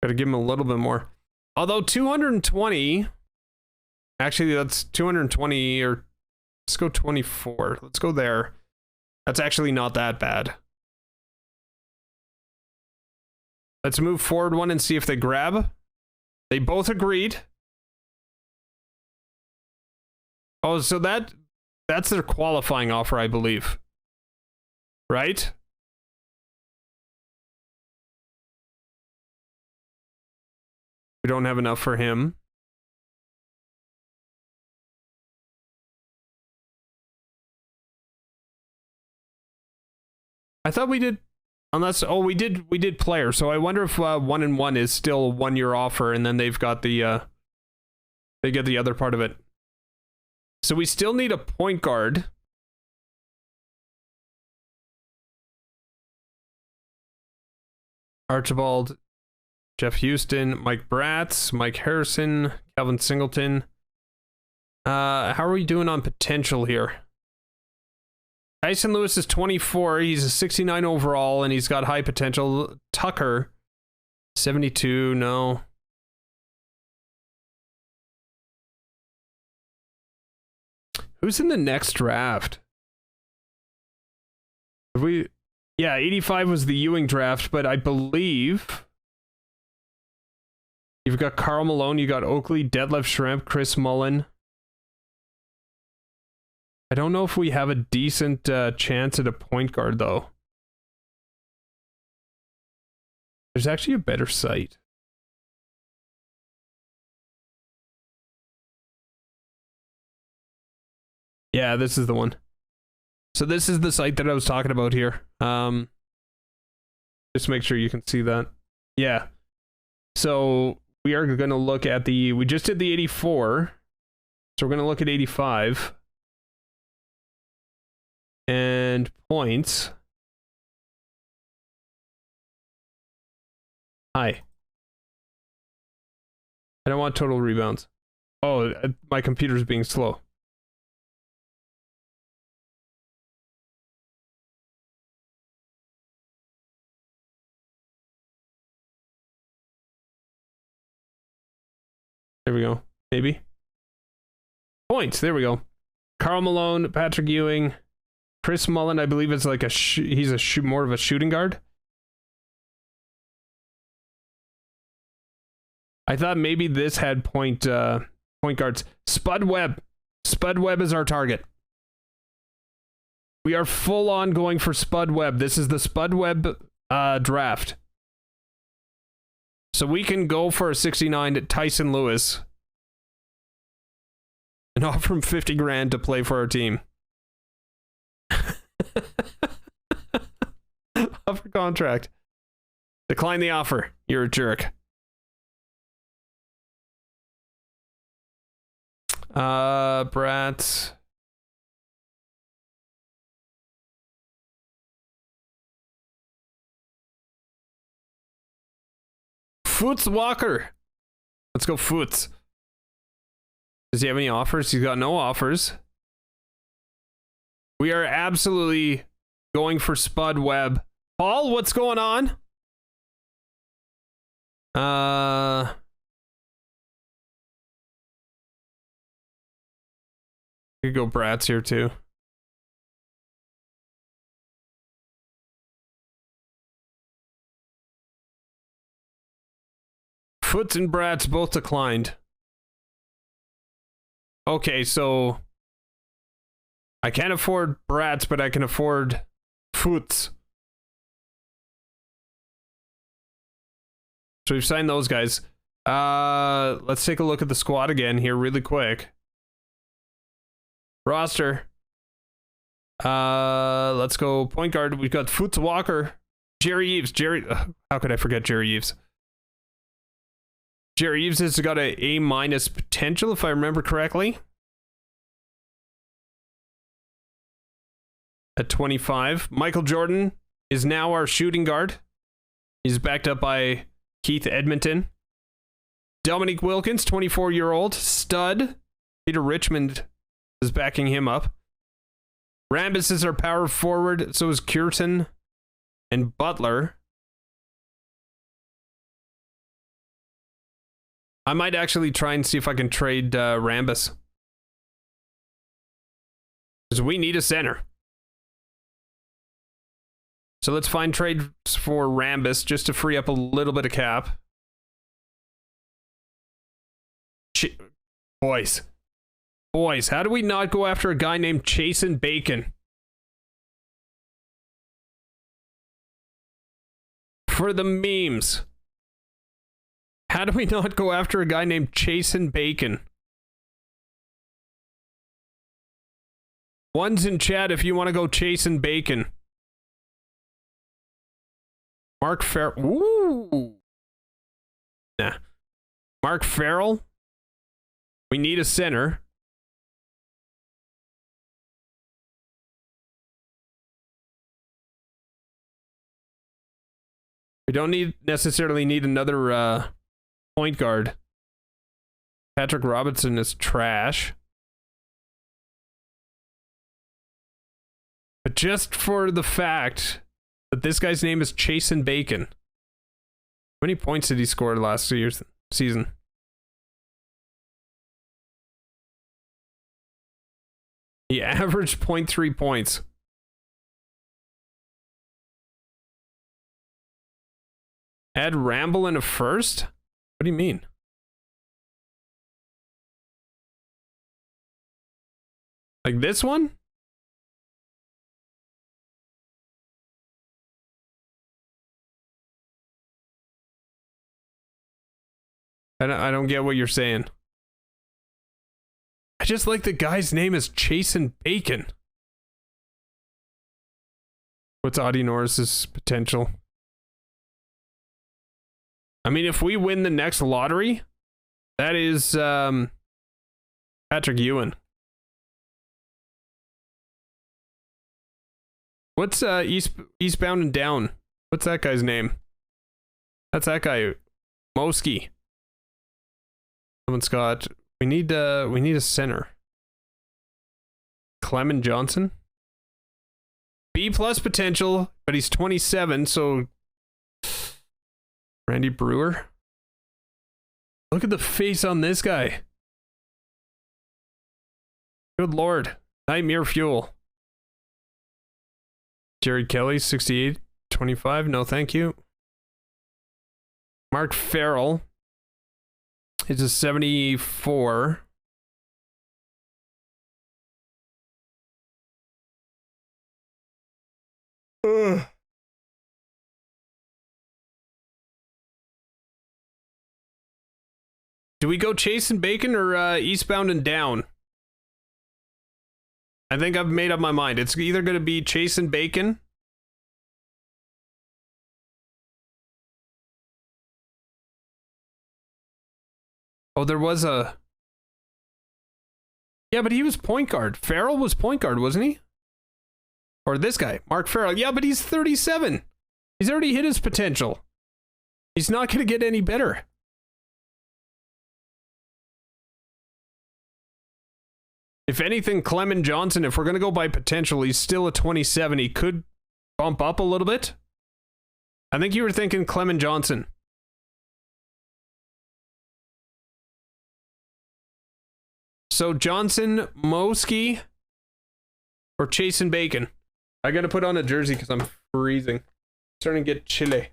Gotta give him a little bit more. Although 220... Actually, that's 220, or... Let's go 24. Let's go there. That's actually not that bad. Let's move forward one and see if they grab. They both agreed. Oh, so that's their qualifying offer, I believe. Right? We don't have enough for him. I thought we did, unless, oh, we did player. So I wonder if 1-on-1 is still a 1 year offer, and then they've got the they get the other part of it. So we still need a point guard. Archibald, Jeff Houston, Mike Bratz, Mike Harrison, Calvin Singleton. How are we doing on potential here? Tyson Lewis is 24. He's a 69 overall, and he's got high potential. Tucker, 72. No. Who's in the next draft? Have we... Yeah, 85 was the Ewing draft, but I believe... You've got Karl Malone, you got Oakley, Detlef Schrempf, Chris Mullen. I don't know if we have a decent chance at a point guard, though. There's actually a better site. Yeah, this is the one. So this is the site that I was talking about here. Just make sure you can see that. Yeah. So we are going to look at the... We just did the 84. So we're going to look at 85. And points. Hi. I don't want total rebounds. Oh, my computer's being slow. There we go. Maybe. Points. There we go. Karl Malone, Patrick Ewing, Chris Mullen, I believe is like a he's more of a shooting guard. I thought maybe this had point guards. Spud Webb. Spud Webb is our target. We are full on going for Spud Webb. This is the Spud Webb draft. So we can go for a 69 at Tyson Lewis and offer him 50 grand to play for our team. Offer contract. Decline the offer. You're a jerk. Bratz. Foots Walker. Let's go Foots. Does he have any offers? He's got no offers. We are absolutely going for Spud Webb. Paul, what's going on? Could go Bratz here too. Foots and Bratz both declined. Okay, so I can't afford Bratz, but I can afford Foots. So we've signed those guys. Let's take a look at the squad again here really quick. Roster. Let's go point guard. We've got Foots Walker. Jerry Eves. How could I forget Jerry Eves? Jerry Eves has got a A- potential, if I remember correctly. At 25. Michael Jordan is now our shooting guard. He's backed up by Keith Edmonton. Dominique Wilkins, 24-year-old stud. Peter Richmond is backing him up. Rambis is our power forward. So is Curtin and Butler. I might actually try and see if I can trade Rambis. Because we need a center. So let's find trades for Rambis just to free up a little bit of cap. Boys, how do we not go after a guy named Chasen Bacon? For the memes. How do we not go after a guy named Chasen Bacon? One's in chat if you want to go Chasen Bacon. Mark Farrell. Ooh. Nah. Mark Farrell. We need a center. We don't necessarily need another point guard. Patrick Robertson is trash. But just for the fact that this guy's name is Chasen Bacon. How many points did he score last year's season? He averaged 0.3 points. Add Ramble in a first? What do you mean? Like this one? I don't get what you're saying. I just like the guy's name is Chasen Bacon. What's Audie Norris's potential? I mean, if we win the next lottery, that is Patrick Ewing. What's Eastbound and Down? What's that guy's name? That's that guy, Moski. Someone's got. We need a center. Clement Johnson. B+ potential, but he's 27, so Randy Brewer. Look at the face on this guy. Good lord. Nightmare fuel. Jerry Kelly, 68, 25. No, thank you. Mark Farrell. It's a 74. Ugh. Do we go Chasen Bacon or Eastbound and Down? I think I've made up my mind. It's either going to be Chasen Bacon. Oh, there was a... Yeah, but he was point guard. Farrell was point guard, wasn't he? Or this guy, Mark Farrell. Yeah, but he's 37. He's already hit his potential. He's not going to get any better. If anything, Clement Johnson, if we're going to go by potential, he's still a 27. He could bump up a little bit. I think you were thinking Clement Johnson. So Johnson, Moski, or Chasen Bacon? I gotta put on a jersey because I'm freezing. Starting to get chilly.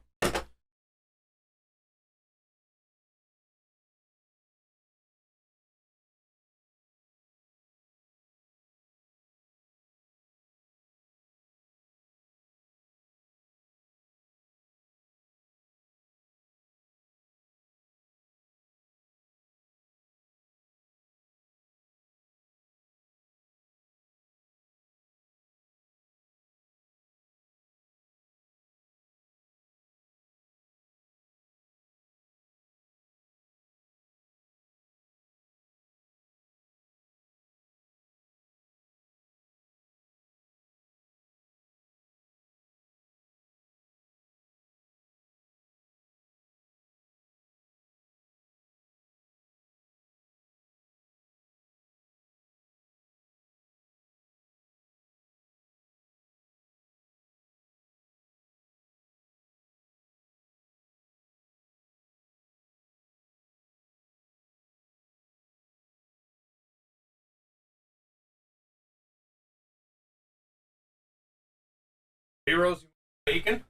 Heroes Bacon?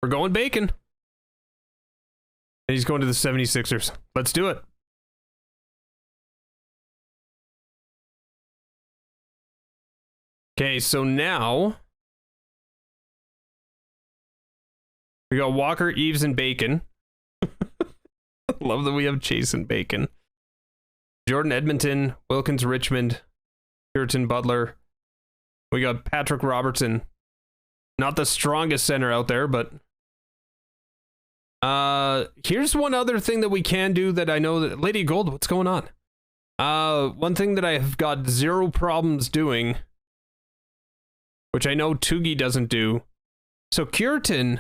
We're going Bacon. And he's going to the 76ers. Let's do it. Okay, so now we got Walker, Eves, and Bacon. Love that we have Chasen Bacon. Jordan Edmonton, Wilkins Richmond, Puritan Butler. We got Patrick Robertson. Not the strongest center out there, but here's one other thing that we can do that I know that Lady Gold, what's going on? One thing that I have got zero problems doing which I know Tugi doesn't do. So Kjartan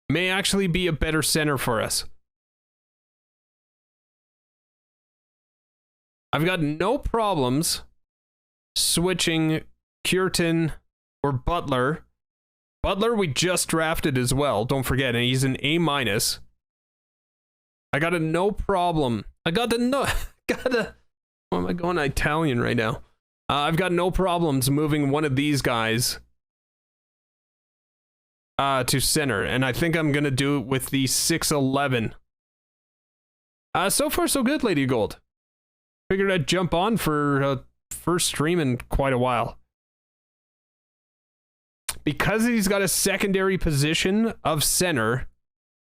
may actually be a better center for us. I've got no problems switching Kjartan or Butler. Butler we just drafted as well, don't forget, and he's an A-. I got a no problem. Why am I going Italian right now? I've got no problems moving one of these guys to center, and I think I'm gonna do it with the 6'11". So far so good, Lady Gold. Figured I'd jump on for first stream in quite a while. Because he's got a secondary position of center,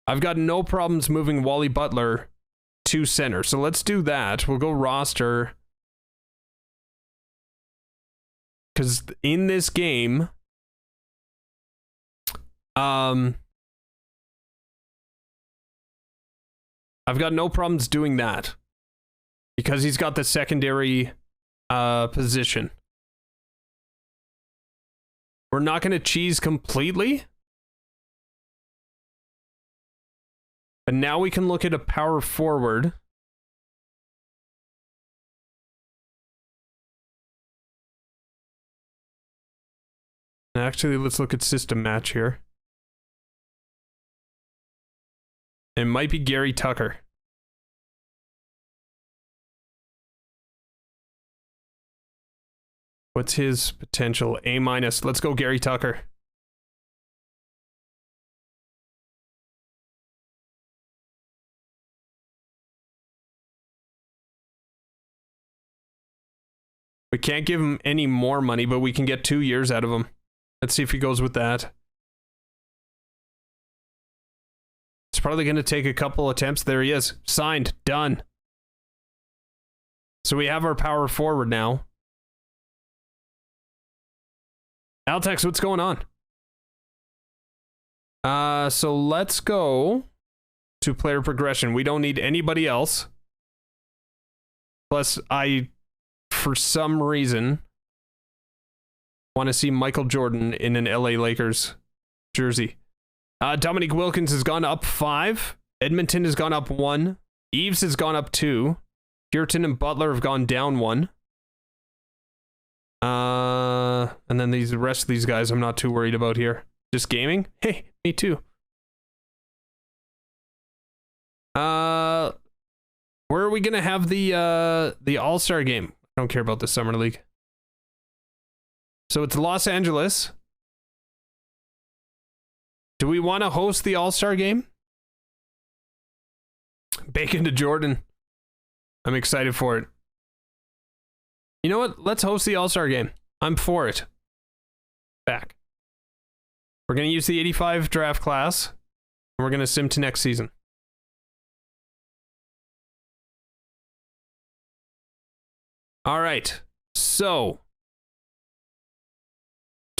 I've got no problems moving Wally Butler to center. So let's do that. We'll go roster. Because in this game, I've got no problems doing that. Because he's got the secondary position. We're not going to cheese completely. But now we can look at a power forward. Actually, let's look at system match here. It might be Gary Tucker. What's his potential? A-. Let's go Gary Tucker. We can't give him any more money, but we can get 2 years out of him. Let's see if he goes with that. It's probably going to take a couple attempts. There he is. Signed. Done. So we have our power forward now. Altex, what's going on? So let's go to player progression. We don't need anybody else. Plus, for some reason, want to see Michael Jordan in an LA Lakers jersey. Dominique Wilkins has gone up 5. Edmonton has gone up 1. Eves has gone up 2. Kjartan and Butler have gone down 1. And then the rest of these guys I'm not too worried about here. Just gaming? Hey, me too. Where are we gonna have the All-Star game? I don't care about the Summer League. So it's Los Angeles. Do we want to host the All-Star game? Bacon to Jordan. I'm excited for it. You know what? Let's host the All-Star game. I'm for it. Back. We're going to use the 85 draft class, and we're going to sim to next season. All right. So,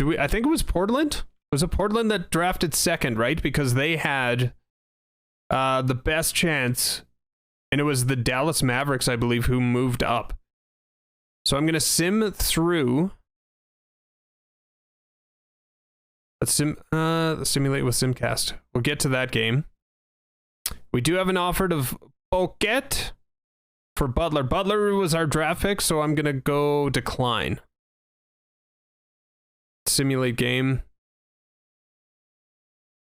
I think it was Portland? Was it Portland that drafted second, right? Because they had the best chance, and it was the Dallas Mavericks, I believe, who moved up. So I'm going to sim through. Let's simulate with Simcast. We'll get to that game. We do have an offer of Boquet for Butler. Butler was our draft pick, so I'm going to go decline. Simulate game.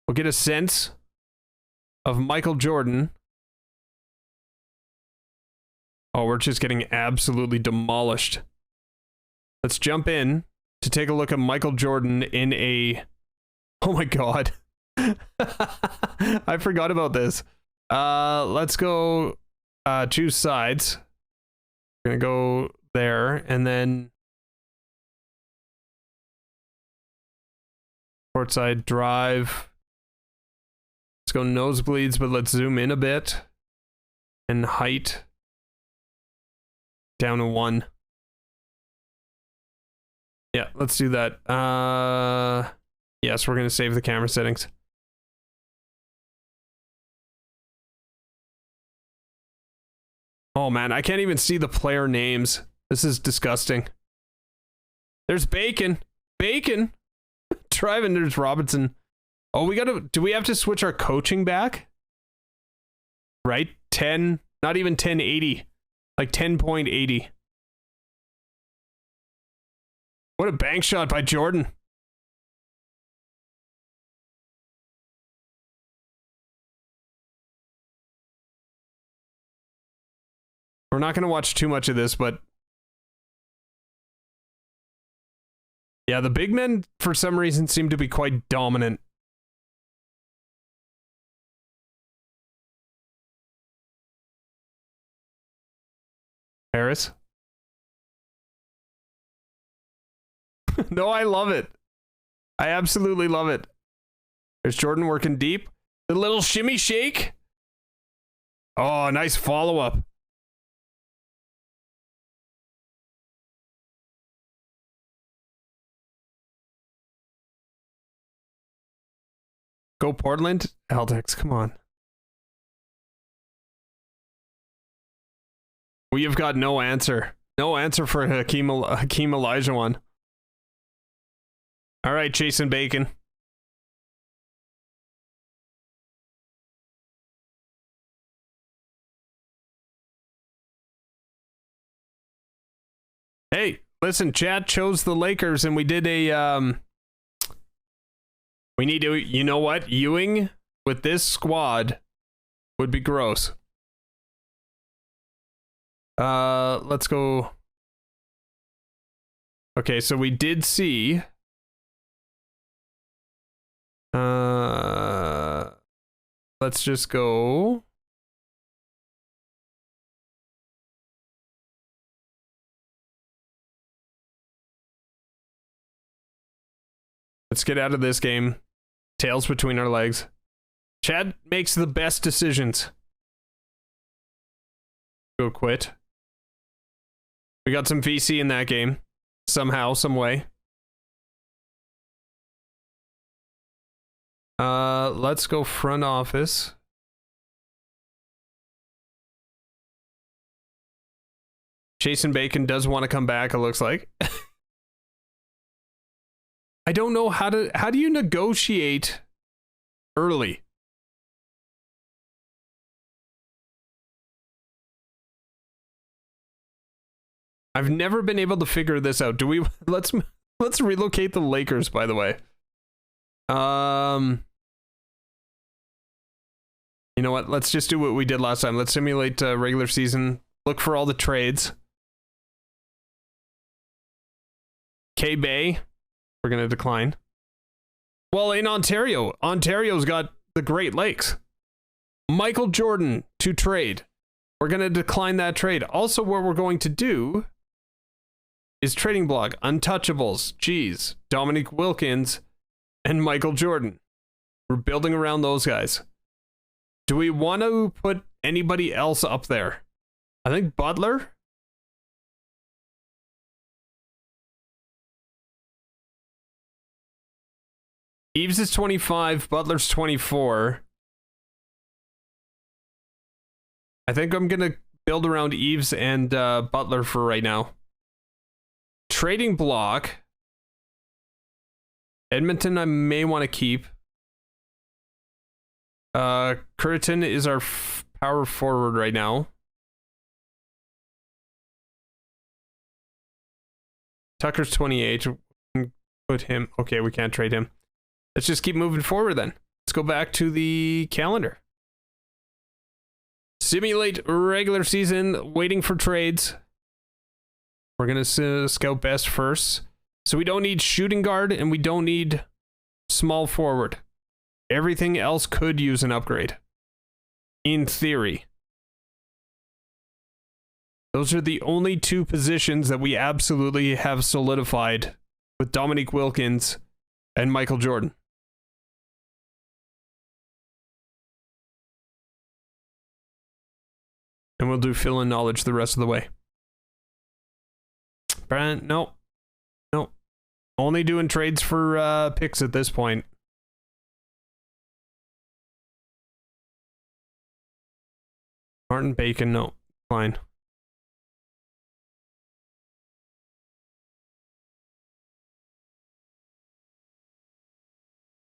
We'll get a sense of Michael Jordan. Oh, we're just getting absolutely demolished. Let's jump in to take a look at Michael Jordan in a... Oh my god. I forgot about this. Let's go choose sides. We're gonna go there, and then courtside drive. Let's go nosebleeds, but let's zoom in a bit. And height down to 1. Yeah, let's do that. Yes, we're gonna save the camera settings. Oh man, I can't even see the player names. This is disgusting. There's Bacon. Bacon! driving. There's Robinson. Oh, we gotta. Do we have to switch our coaching back? Right? 10, not even 1080. Like 10.80. What a bank shot by Jordan. We're not going to watch too much of this, but yeah, the big men, for some reason, seem to be quite dominant. Harris? No, I love it. I absolutely love it. There's Jordan working deep. The little shimmy shake. Oh, nice follow-up. Go Portland. Celtics, come on. We have got no answer. No answer for Hakeem Olajuwon. All right, Jason Bacon. Hey, listen, chat chose the Lakers and we did a we need to, you know what? Ewing with this squad would be gross. Let's go. Okay, so we did see let's just go. Let's get out of this game. Tails between our legs. Chad makes the best decisions. Go quit. We got some VC in that game. Somehow, some way. Let's go front office. Jason Bacon does want to come back, it looks like. I don't know how do you negotiate early? I've never been able to figure this out. Do we let's relocate the Lakers, by the way. You know what? Let's just do what we did last time. Let's simulate regular season. Look for all the trades. K-Bay. We're going to decline. Well, in Ontario. Ontario's got the Great Lakes. Michael Jordan to trade. We're going to decline that trade. Also, what we're going to do is trading block. Untouchables. Jeez. Dominique Wilkins and Michael Jordan. We're building around those guys. Do we want to put anybody else up there? I think Butler. Eves is 25, Butler's 24. I think I'm going to build around Eves and Butler for right now. Trading block. Edmonton I may want to keep. Curtin is our power forward right now. Tucker's 28. Put him. Okay, we can't trade him. Let's just keep moving forward then. Let's go back to the calendar. Simulate regular season, waiting for trades. We're going to scout best first. So we don't need shooting guard and we don't need small forward. Everything else could use an upgrade. In theory. Those are the only two positions that we absolutely have solidified with Dominique Wilkins and Michael Jordan. And we'll do fill in knowledge the rest of the way. Brent, no. No. Only doing trades for picks at this point. Martin Bacon, no. Fine.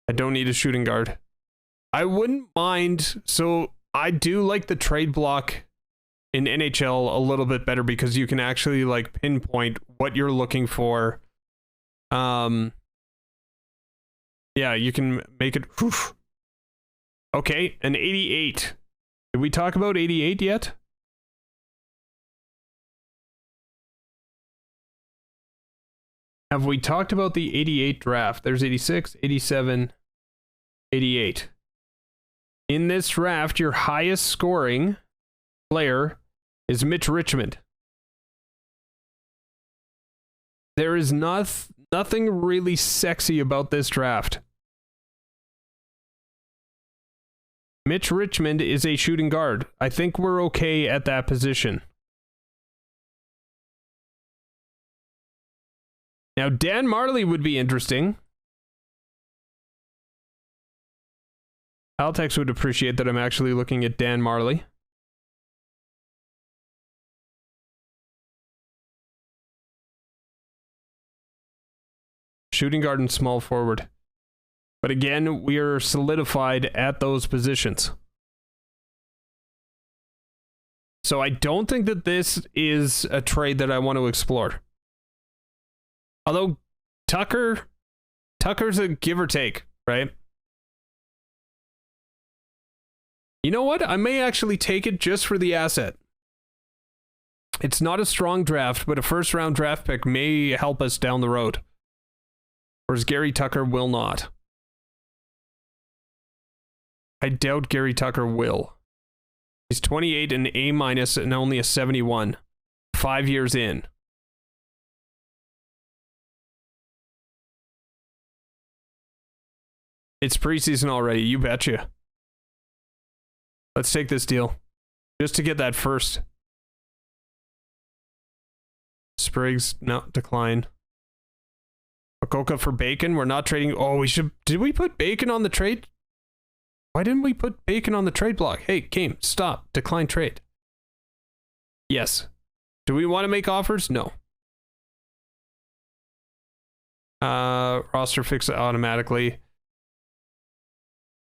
I don't need a shooting guard. I wouldn't mind. So I do like the trade block in NHL a little bit better because you can actually like pinpoint what you're looking for. Yeah, you can make it. Whew. Okay, an 88. Did we talk about 88 yet? Have we talked about the 88 draft? There's 86, 87, 88. In this draft, your highest scoring player is Mitch Richmond. There is nothing really sexy about this draft. Mitch Richmond is a shooting guard. I think we're okay at that position. Now, Dan Marley would be interesting. Altex would appreciate that I'm actually looking at Dan Marley. Shooting guard and small forward. But again, we are solidified at those positions. So I don't think that this is a trade that I want to explore. Although Tucker's a give or take, right? You know what? I may actually take it just for the asset. It's not a strong draft, but a first round draft pick may help us down the road. Whereas Gary Tucker will not. I doubt Gary Tucker will. He's 28 and A- and only a 71. 5 years in. It's preseason already, you betcha. Let's take this deal. Just to get that first. Spriggs, no, decline. Okoka for Bacon, we're not trading. Oh, we should. Did we put Bacon on the trade? Why didn't we put Bacon on the trade block? Hey, Game, stop. Decline trade. Yes. Do we want to make offers? No. Roster fix it automatically.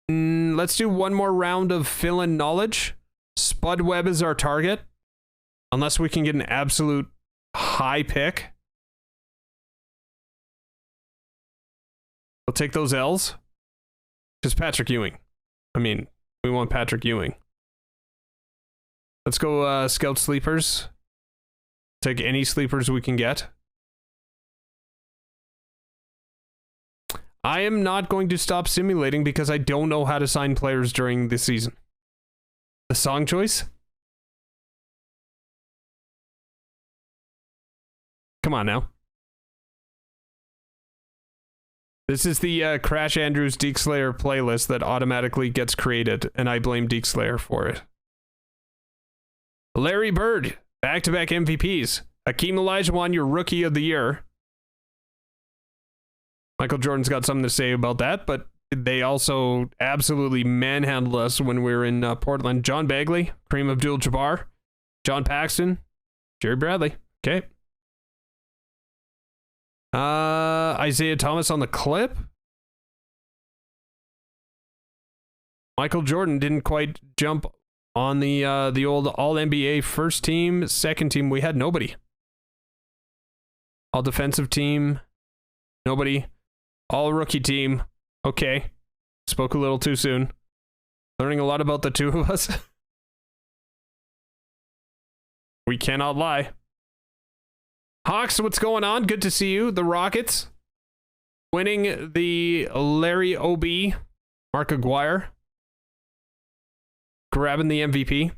Let's do one more round of fill-in knowledge. Spud Webb is our target. Unless we can get an absolute high pick. We'll take those L's. Just Patrick Ewing. I mean, we want Patrick Ewing. Let's go scout sleepers. Take any sleepers we can get. I am not going to stop simulating because I don't know how to sign players during the season. The song choice? Come on now. This is the Crash Andrews Deke Slayer playlist that automatically gets created, and I blame Deke Slayer for it. Larry Bird, back-to-back MVPs. Hakeem Olajuwon, your Rookie of the Year. Michael Jordan's got something to say about that, but they also absolutely manhandled us when we were in Portland. John Bagley, Kareem Abdul-Jabbar, John Paxton, Jerry Bradley. Okay. Isaiah Thomas on the clip. Michael Jordan didn't quite jump on the old All-NBA first team, second team. We had nobody. All defensive team, nobody. All rookie team. Okay. Spoke a little too soon. Learning a lot about the two of us. We cannot lie. Hawks, what's going on? Good to see you. The Rockets winning the Larry O.B. Mark Aguirre. Grabbing the MVP.